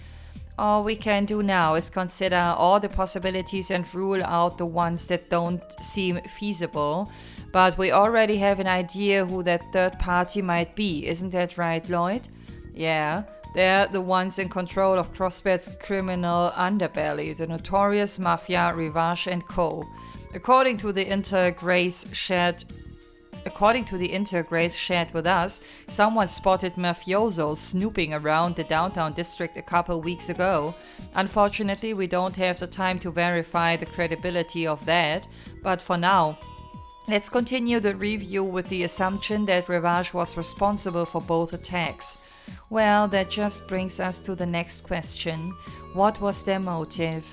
All we can do now is consider all the possibilities and rule out the ones that don't seem feasible. But we already have an idea who that third party might be, isn't that right, Lloyd? Yeah, they're the ones in control of Crossbed's criminal underbelly, the notorious mafia Rivage and Co. According to the Intergrace shared with us, someone spotted mafiosos snooping around the downtown district a couple weeks ago. Unfortunately, we don't have the time to verify the credibility of that, but for now, let's continue the review with the assumption that Rivage was responsible for both attacks. Well, that just brings us to the next question. What was their motive?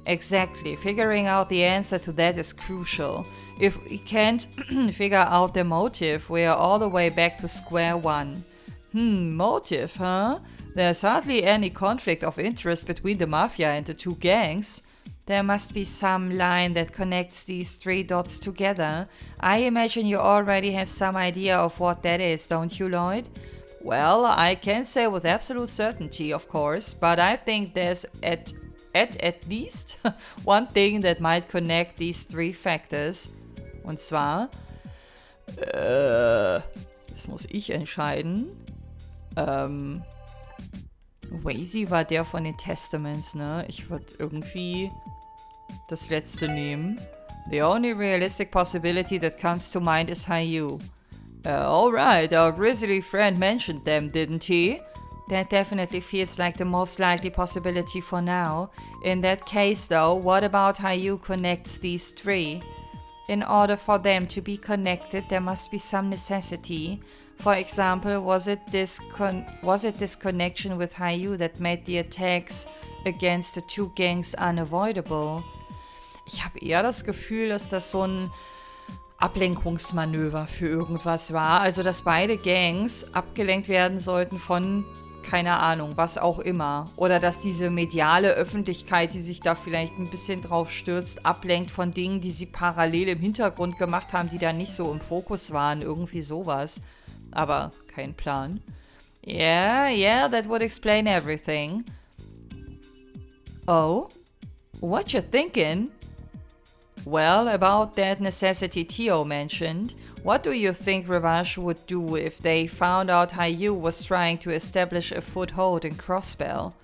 Exactly, figuring out the answer to that is crucial. If we can't figure out the motive, we are all the way back to square one. Motive, huh? There's hardly any conflict of interest between the mafia and the 2 gangs. There must be some line that connects these 3 dots together. I imagine you already have some idea of what that is, don't you, Lloyd? Well, I can't say with absolute certainty, of course, but I think there's at least one thing that might connect these 3 factors. Und zwar, das muss ich entscheiden. Wazy war der von den Testaments, ne? Ich würde irgendwie das letzte nehmen. The only realistic possibility that comes to mind is HIER. Alright, our grizzly friend mentioned them, didn't he? That definitely feels like the most likely possibility for now. In that case, though, what about HIER connects these 3? In order for them to be connected, there must be some necessity. For example, was it this connection with HIER that made the attacks against the 2 gangs unavoidable? Ich habe eher das Gefühl, dass das so ein Ablenkungsmanöver für irgendwas war. Also, dass beide Gangs abgelenkt werden sollten von, keine Ahnung, was auch immer. Oder dass diese mediale Öffentlichkeit, die sich da vielleicht ein bisschen drauf stürzt, ablenkt von Dingen, die sie parallel im Hintergrund gemacht haben, die da nicht so im Fokus waren. Irgendwie sowas. Aber kein Plan. Yeah, that would explain everything. Oh? What you thinking? Well, about that necessity Theo mentioned, what do you think Ravash would do if they found out HIER was trying to establish a foothold in Crossbell?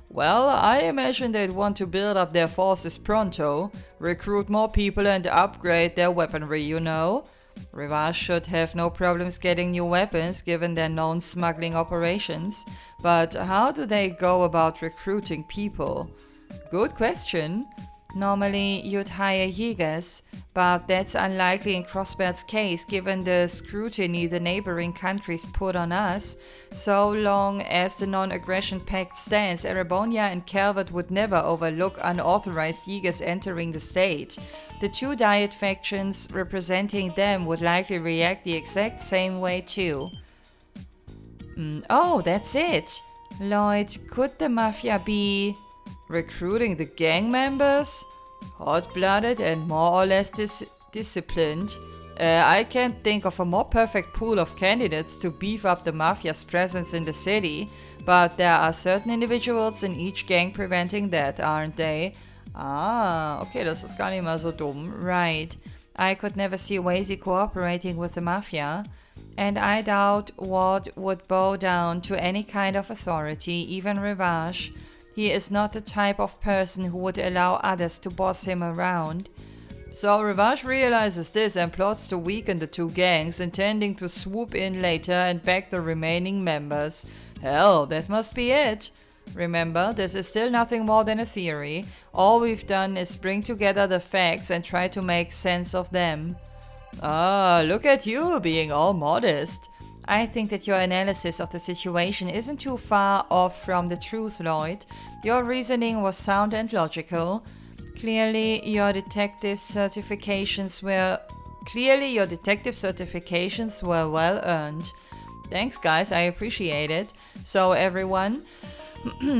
Well, I imagine they'd want to build up their forces pronto, recruit more people and upgrade their weaponry, you know. Ravash should have no problems getting new weapons given their known smuggling operations, but how do they go about recruiting people? Good question. Normally, you'd hire Jägers, but that's unlikely in Crossbell's case given the scrutiny the neighboring countries put on us. So long as the non-aggression pact stands, Erebonia and Calvert would never overlook unauthorized Jägers entering the state. The two Diet factions representing them would likely react the exact same way too. Oh, that's it. Lloyd, could the Mafia be recruiting the gang members? Hot-blooded and more or less disciplined. I can't think of a more perfect pool of candidates to beef up the Mafia's presence in the city, but there are certain individuals in each gang preventing that, aren't they? Ah, okay, das ist gar nicht mal so dumm. Right. I could never see Wazy cooperating with the Mafia, and I doubt Ward would bow down to any kind of authority, even Ravash. He is not the type of person who would allow others to boss him around. So Ravash realizes this and plots to weaken the two gangs, intending to swoop in later and back the remaining members. Hell, that must be it. Remember, this is still nothing more than a theory. All we've done is bring together the facts and try to make sense of them. Ah, look at you being all modest. I think that your analysis of the situation isn't too far off from the truth, Lloyd. Your reasoning was sound and logical. Clearly, your detective certifications were well earned. Thanks, guys, I appreciate it. So, everyone,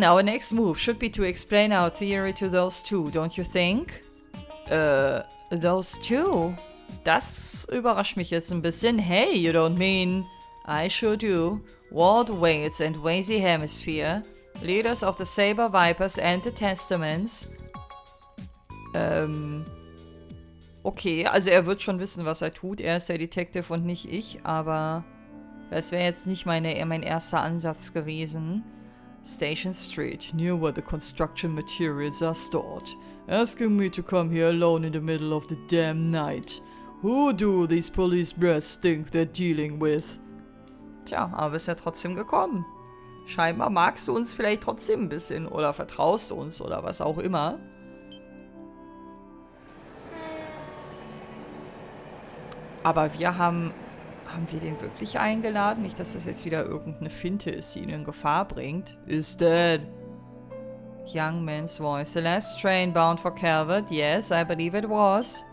our next move should be to explain our theory to those two, don't you think? Those two? Das überrascht mich jetzt ein bisschen. Hey, you don't mean... I sure do. Ward Waits and Wazy Hemisphere, leaders of the Saber Vipers and the Testaments. Okay, also er wird schon wissen, was er tut. Er ist der Detective und nicht ich, aber das wäre jetzt nicht mein erster Ansatz gewesen. Station Street, near where the construction materials are stored. Asking me to come here alone in the middle of the damn night. Who do these police brats think they're dealing with? Tja, aber ist ja trotzdem gekommen. Scheinbar magst du uns vielleicht trotzdem ein bisschen oder vertraust uns oder was auch immer. Aber wir haben wir den wirklich eingeladen? Nicht, dass das jetzt wieder irgendeine Finte ist, die ihn in Gefahr bringt. Is dead. Young man's voice. The last train bound for Calvert. Yes, I believe it was.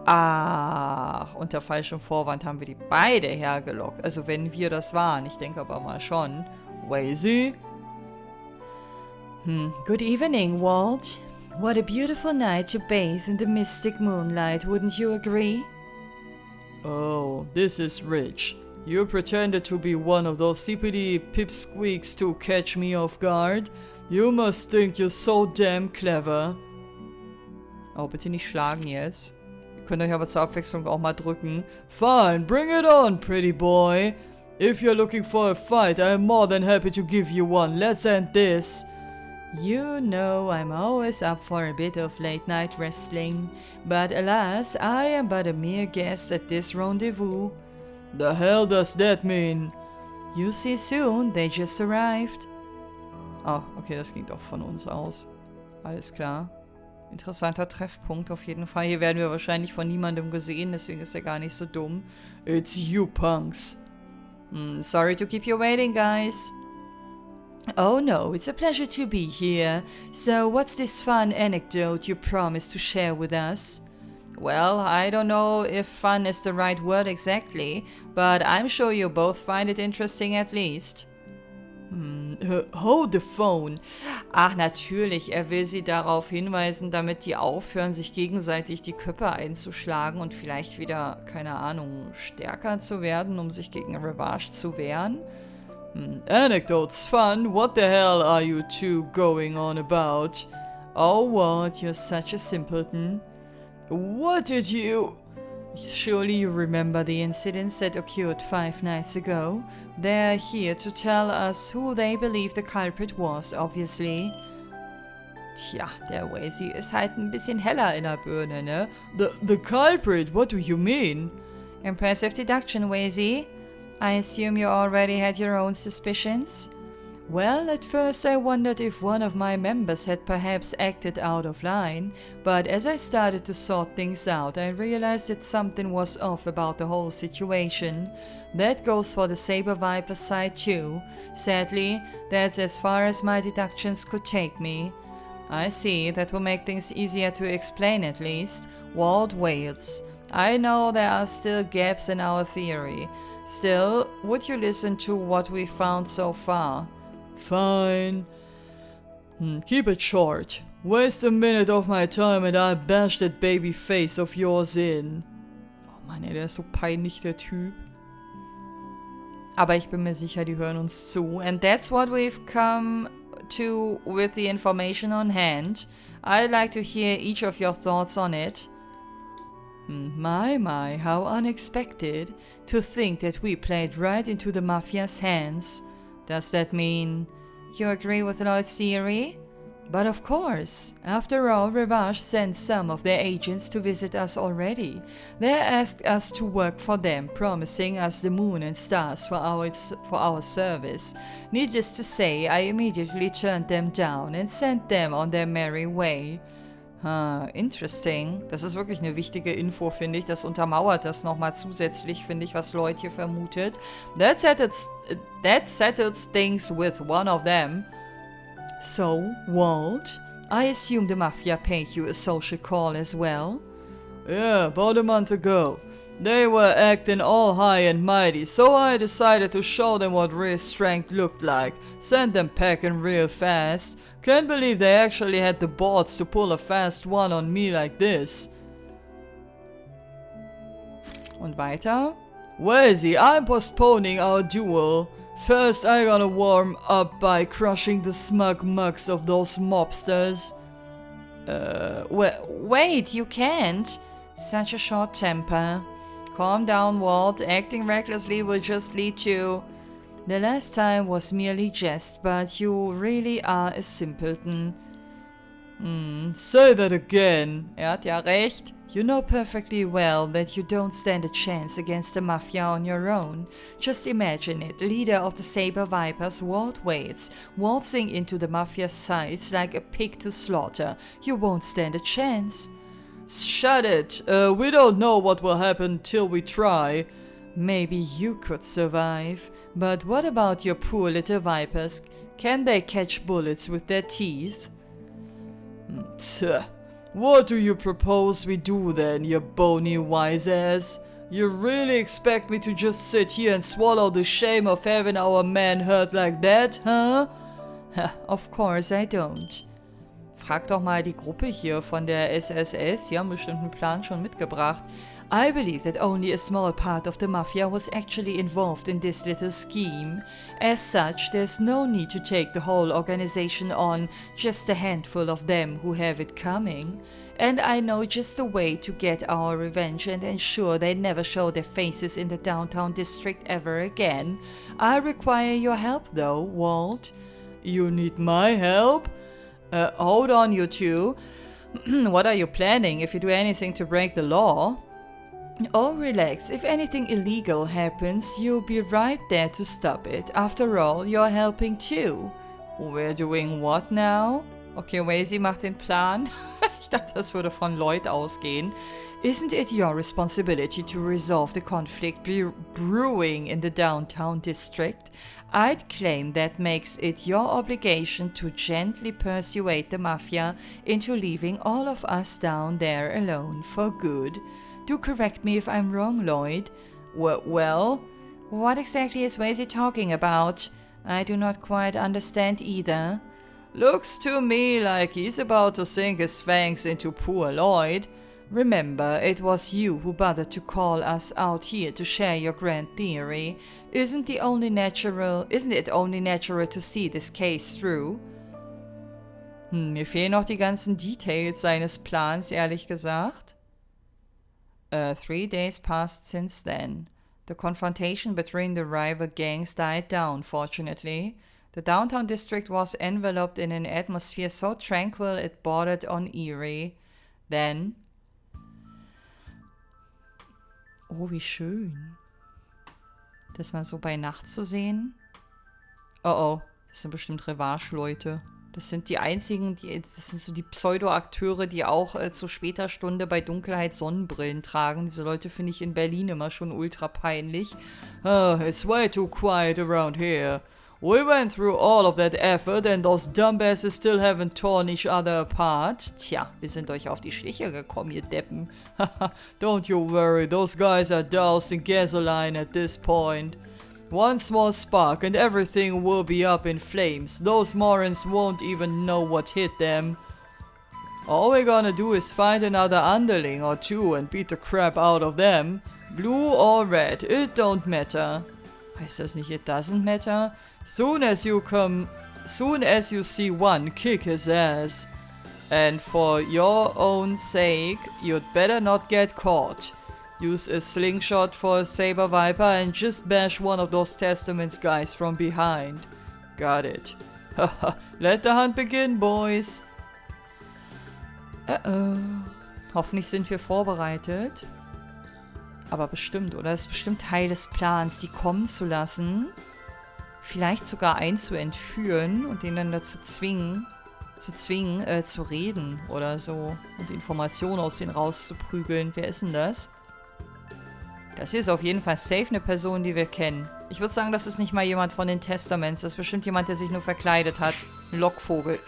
Ach, unter falschem Vorwand haben wir die beide hergelockt. Also wenn wir das waren. Ich denke aber mal schon. Wazy? Good evening, Walt. What a beautiful night to bathe in the mystic moonlight, wouldn't you agree? Oh, this is rich. You pretended to be one of those CPD pipsqueaks to catch me off guard. You must think you're so damn clever. Oh, bitte nicht schlagen jetzt. Ihr könnt euch aber zur Abwechslung auch mal drücken. Fine, bring it on, pretty boy. If you're looking for a fight, I'm more than happy to give you one. Let's end this. You know I'm always up for a bit of late-night wrestling, but alas, I am but a mere guest at this rendezvous. The hell does that mean? You'll see soon, they just arrived. Oh, okay, das ging doch von uns aus. Alles klar. Interessanter Treffpunkt auf jeden Fall. Hier werden wir wahrscheinlich von niemandem gesehen, deswegen ist er gar nicht so dumm. It's you punks. Sorry to keep you waiting, guys. Oh no, it's a pleasure to be here. So, what's this fun anecdote you promised to share with us? Well, I don't know if fun is the right word exactly, but I'm sure you both find it interesting at least. Hold the phone. Ach, natürlich, er will sie darauf hinweisen, damit die aufhören, sich gegenseitig die Köpfe einzuschlagen und vielleicht wieder, keine Ahnung, stärker zu werden, um sich gegen Revanche zu wehren. Anecdotes fun, what the hell are you two going on about? Oh, what, you're such a simpleton. What did you... Surely you remember the incidents that occurred 5 nights ago? They're here to tell us who they believe the culprit was, obviously. Tja, der Wazy ist halt ein bisschen heller in der Birne, ne? The culprit? What do you mean? Impressive deduction, Wazy. I assume you already had your own suspicions? Well, at first I wondered if one of my members had perhaps acted out of line, but as I started to sort things out, I realized that something was off about the whole situation. That goes for the Saber Viper side too. Sadly, that's as far as my deductions could take me. I see, that will make things easier to explain at least. Walled Wales. I know there are still gaps in our theory. Still, would you listen to what we found so far? Fine. Keep it short. Waste a minute of my time and I'll bash that baby face of yours in. Oh Mann, ey, der ist so peinlich, der Typ. Aber ich bin mir sicher, die hören uns zu. And that's what we've come to with the information on hand. I'd like to hear each of your thoughts on it. My, how unexpected. To think that we played right into the Mafia's hands. Does that mean you agree with Lloyd's theory? But of course. After all, Revanche sent some of their agents to visit us already. They asked us to work for them, promising us the moon and stars for our service. Needless to say, I immediately turned them down and sent them on their merry way. Interesting. Das ist wirklich eine wichtige Info, finde ich. Das untermauert das nochmal zusätzlich, finde ich, was Lloyd hier vermutet. That settles things with one of them. So, Walt, I assume the Mafia paid you a social call as well? Yeah, about a month ago. They were acting all high and mighty, so I decided to show them what real strength looked like. Send them packing real fast. Can't believe they actually had the balls to pull a fast one on me like this. Und weiter? Wazy, I'm postponing our duel. First, I gotta warm up by crushing the smug mugs of those mobsters. Wait, you can't. Such a short temper. Calm down, Walt. Acting recklessly will just lead to... The last time was merely jest, but you really are a simpleton. Say that again. Er hat ja recht. You know perfectly well that you don't stand a chance against the Mafia on your own. Just imagine it, leader of the Saber Vipers, Walt Waits, waltzing into the Mafia's sides like a pig to slaughter. You won't stand a chance. Shut it! We don't know what will happen till we try. Maybe you could survive. But what about your poor little vipers? Can they catch bullets with their teeth? What do you propose we do then, you bony wise ass? You really expect me to just sit here and swallow the shame of having our man hurt like that, huh? Of course I don't. Frag doch mal die Gruppe hier von der SSS, die haben bestimmt einen Plan schon mitgebracht. I believe that only a small part of the Mafia was actually involved in this little scheme. As such, there's no need to take the whole organization on, just a handful of them who have it coming. And I know just the way to get our revenge and ensure they never show their faces in the downtown district ever again. I require your help though, Walt. You need my help? Hold on, you two. What are you planning if you do anything to break the law? Oh, relax. If anything illegal happens, you'll be right there to stop it. After all, you're helping too. We're doing what now? Okay, Wazy macht den Plan. Ich dachte, das würde von Lloyd ausgehen. Isn't it your responsibility to resolve the conflict brewing in the downtown district? I'd claim that makes it your obligation to gently persuade the Mafia into leaving all of us down there alone for good. Do correct me if I'm wrong, Lloyd. Well, what exactly is Wazy talking about? I do not quite understand either. Looks to me like he's about to sink his fangs into poor Lloyd. Remember, it was you who bothered to call us out here to share your grand theory. Isn't it only natural to see this case through? Mir fehlen noch die ganzen Details seines Plans, ehrlich gesagt. 3 days passed since then. The confrontation between the rival gangs died down, fortunately. The downtown district was enveloped in an atmosphere so tranquil it bordered on eerie. Then... Oh, wie schön. Das mal so bei Nacht zu sehen. Oh, das sind bestimmt Revage-Leute. Das sind die einzigen, das sind so die Pseudo-Akteure, die auch zu später Stunde bei Dunkelheit Sonnenbrillen tragen. Diese Leute finde ich in Berlin immer schon ultra peinlich. Oh, it's way too quiet around here. We went through all of that effort and those dumbasses still haven't torn each other apart. Tja, wir sind euch auf die Schliche gekommen, ihr Deppen. Don't you worry, those guys are doused in gasoline at this point. One small spark and everything will be up in flames. Those morons won't even know what hit them. All we're gonna do is find another underling or two and beat the crap out of them. Blue or red, it don't matter. Heißt das nicht, it doesn't matter? Soon as you see one, kick his ass. And for your own sake, you'd better not get caught. Use a slingshot for a saber viper and just bash one of those Testaments guys from behind. Got it. Let the hunt begin, boys. Hoffentlich sind wir vorbereitet. Aber bestimmt, oder? Das ist bestimmt Teil des Plans, die kommen zu lassen. Vielleicht sogar einen zu entführen und den dann dazu zwingen, zu reden oder so. Und Informationen aus denen rauszuprügeln. Wer ist denn das? Das hier ist auf jeden Fall safe eine Person, die wir kennen. Ich würde sagen, das ist nicht mal jemand von den Testaments. Das ist bestimmt jemand, der sich nur verkleidet hat. Ein Lockvogel.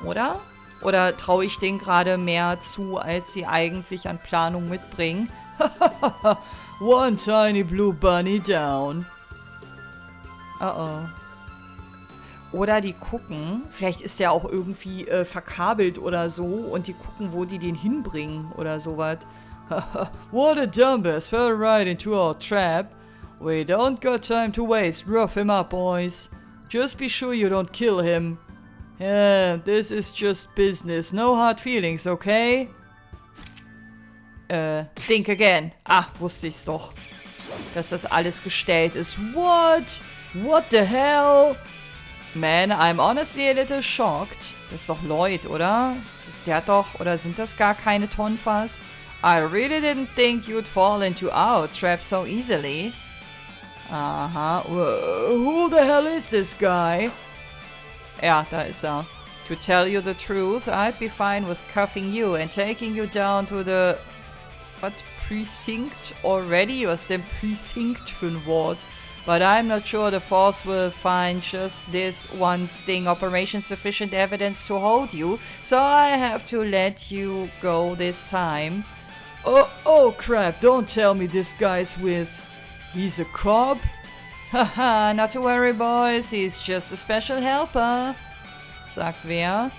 Oder? Oder traue ich denen gerade mehr zu, als sie eigentlich an Planung mitbringen? One tiny blue bunny down. Oh. Oder die gucken, vielleicht ist der auch irgendwie verkabelt oder so und die gucken, wo die den hinbringen oder sowas. What a dumbass, fell right into our trap. We don't got time to waste, rough him up, boys. Just be sure you don't kill him. Yeah, this is just business, no hard feelings, okay? Think again. Wusste ich's doch. Dass das alles gestellt ist. What? What the hell? Man, I'm honestly a little shocked. Das ist doch Lloyd, oder? Der hat doch, oder sind das gar keine Tonfas? I really didn't think you'd fall into our trap so easily. Aha. Who the hell is this guy? Ja, da ist er. To tell you the truth, I'd be fine with cuffing you and taking you down to the... What? Precinct already? Was ist denn Precinct für ein Wort? But I'm not sure the force will find just this one sting operation sufficient evidence to hold you, so I have to let you go this time. Oh crap, don't tell me this guy's with... He's a cop? Haha, not to worry, boys, he's just a special helper. Sagt wer?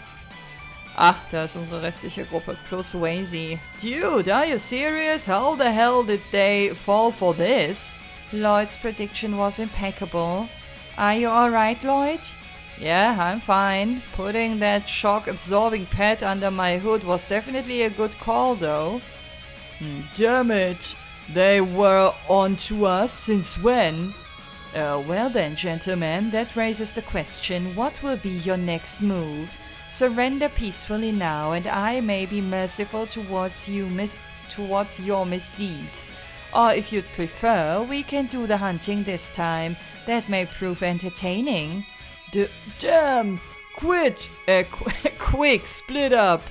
Ach, da ist unsere restliche Gruppe, plus Wazy. Dude, are you serious? How the hell did they fall for this? Lloyd's prediction was impeccable. Are you alright, Lloyd? Yeah, I'm fine. Putting that shock-absorbing pad under my hood was definitely a good call, though. Damn it! They were on to us since when? Well then, gentlemen, that raises the question, what will be your next move? Surrender peacefully now, and I may be merciful towards your misdeeds. Or if you'd prefer, we can do the hunting this time. That may prove entertaining. Damn! Quit! Quick, split up!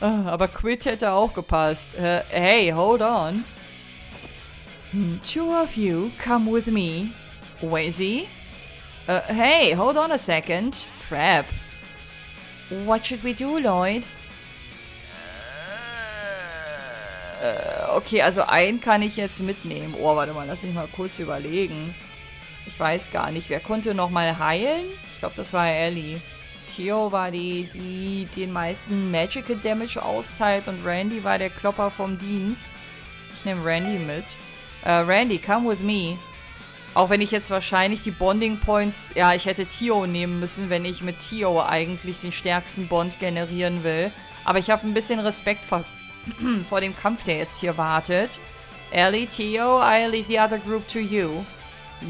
Aber quit hätte auch gepasst. Hey, hold on. Two of you, come with me. Wazy? Hey, hold on a second. Crap. What should we do, Lloyd? Okay, also einen kann ich jetzt mitnehmen. Oh, warte mal, lass mich mal kurz überlegen. Ich weiß gar nicht, wer konnte nochmal heilen? Ich glaube, das war Ellie. Theo war die den meisten Magical Damage austeilt und Randy war der Klopper vom Dienst. Ich nehme Randy mit. Randy, come with me. Auch wenn ich jetzt wahrscheinlich die Bonding Points... Ja, ich hätte Theo nehmen müssen, wenn ich mit Theo eigentlich den stärksten Bond generieren will. Aber ich habe ein bisschen Respekt vor dem Kampf, der jetzt hier wartet. Ellie, Theo, I leave the other group to you.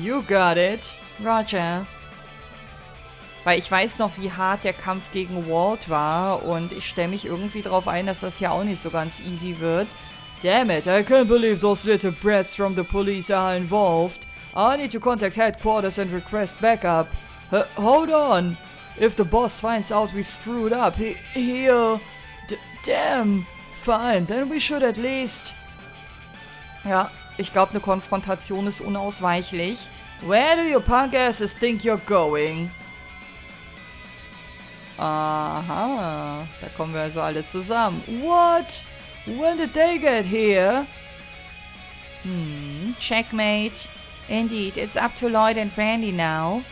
You got it. Roger. Weil ich weiß noch, wie hart der Kampf gegen Walt war. Und ich stelle mich irgendwie darauf ein, dass das hier auch nicht so ganz easy wird. Damn it, I can't believe those little brats from the police are involved. I need to contact headquarters and request backup. Hold on. If the boss finds out we screwed up, he'll... Damn. Fine, then we should at least... Ja, ich glaube, eine Konfrontation ist unausweichlich. Where do you punk asses think you're going? Aha, da kommen wir also alle zusammen. What? When did they get here? Checkmate. Indeed, it's up to Lloyd and Randy now.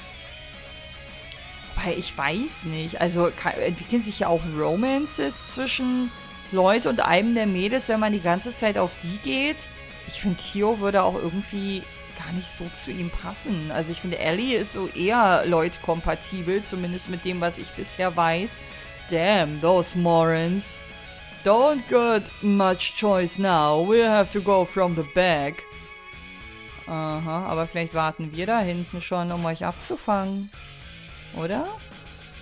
Wobei, ich weiß nicht. Also, entwickeln sich ja auch Romances zwischen Lloyd und einem der Mädels, wenn man die ganze Zeit auf die geht? Ich finde, Theo würde auch irgendwie gar nicht so zu ihm passen. Also, ich finde, Ellie ist so eher Lloyd-kompatibel, zumindest mit dem, was ich bisher weiß. Damn, those morons. Don't got much choice now. We'll have to go from the back. Aha, aber vielleicht warten wir da hinten schon, um euch abzufangen. Oder?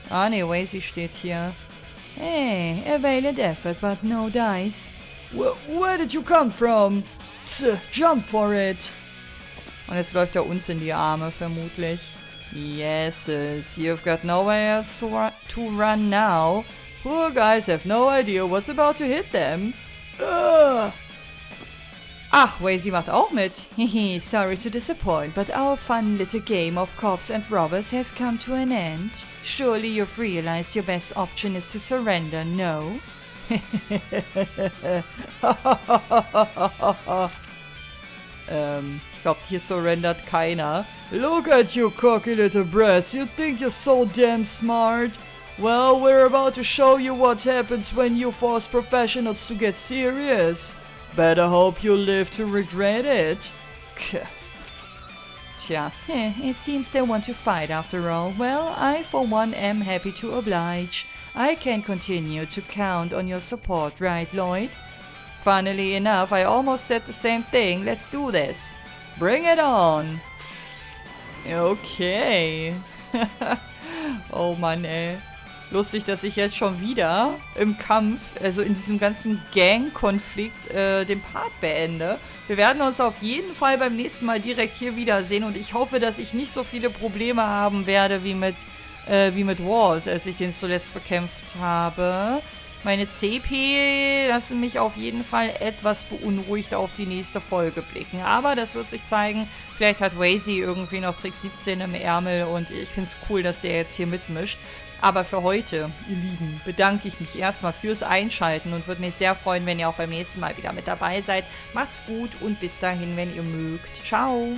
Ah, nee, Wazy steht hier. Hey, a valiant effort, but no dice. Where did you come from? Jump for it. Und jetzt läuft er uns in die Arme, vermutlich. Yes, you've got nowhere else to run now. Poor guys have no idea what's about to hit them. Ach, Wazy macht auch mit. Hehe, sorry to disappoint, but our fun little game of cops and robbers has come to an end. Surely you've realized your best option is to surrender, no? Ich glaube, hier surrendert keiner. Look at you cocky little brats, you think you're so damn smart? Well, we're about to show you what happens when you force professionals to get serious. Better hope you live to regret it. Tja, it seems they want to fight after all. Well, I for one am happy to oblige. I can continue to count on your support, right, Lloyd? Funnily enough, I almost said the same thing. Let's do this. Bring it on. Okay. Oh Mann, ey. Lustig, dass ich jetzt schon wieder im Kampf, also in diesem ganzen Gang-Konflikt, den Part beende. Wir werden uns auf jeden Fall beim nächsten Mal direkt hier wiedersehen und ich hoffe, dass ich nicht so viele Probleme haben werde wie mit Walt, als ich den zuletzt bekämpft habe. Meine CP lassen mich auf jeden Fall etwas beunruhigt auf die nächste Folge blicken. Aber das wird sich zeigen. Vielleicht hat Wazy irgendwie noch Trick 17 im Ärmel und ich finde es cool, dass der jetzt hier mitmischt. Aber für heute, ihr Lieben, bedanke ich mich erstmal fürs Einschalten und würde mich sehr freuen, wenn ihr auch beim nächsten Mal wieder mit dabei seid. Macht's gut und bis dahin, wenn ihr mögt. Ciao!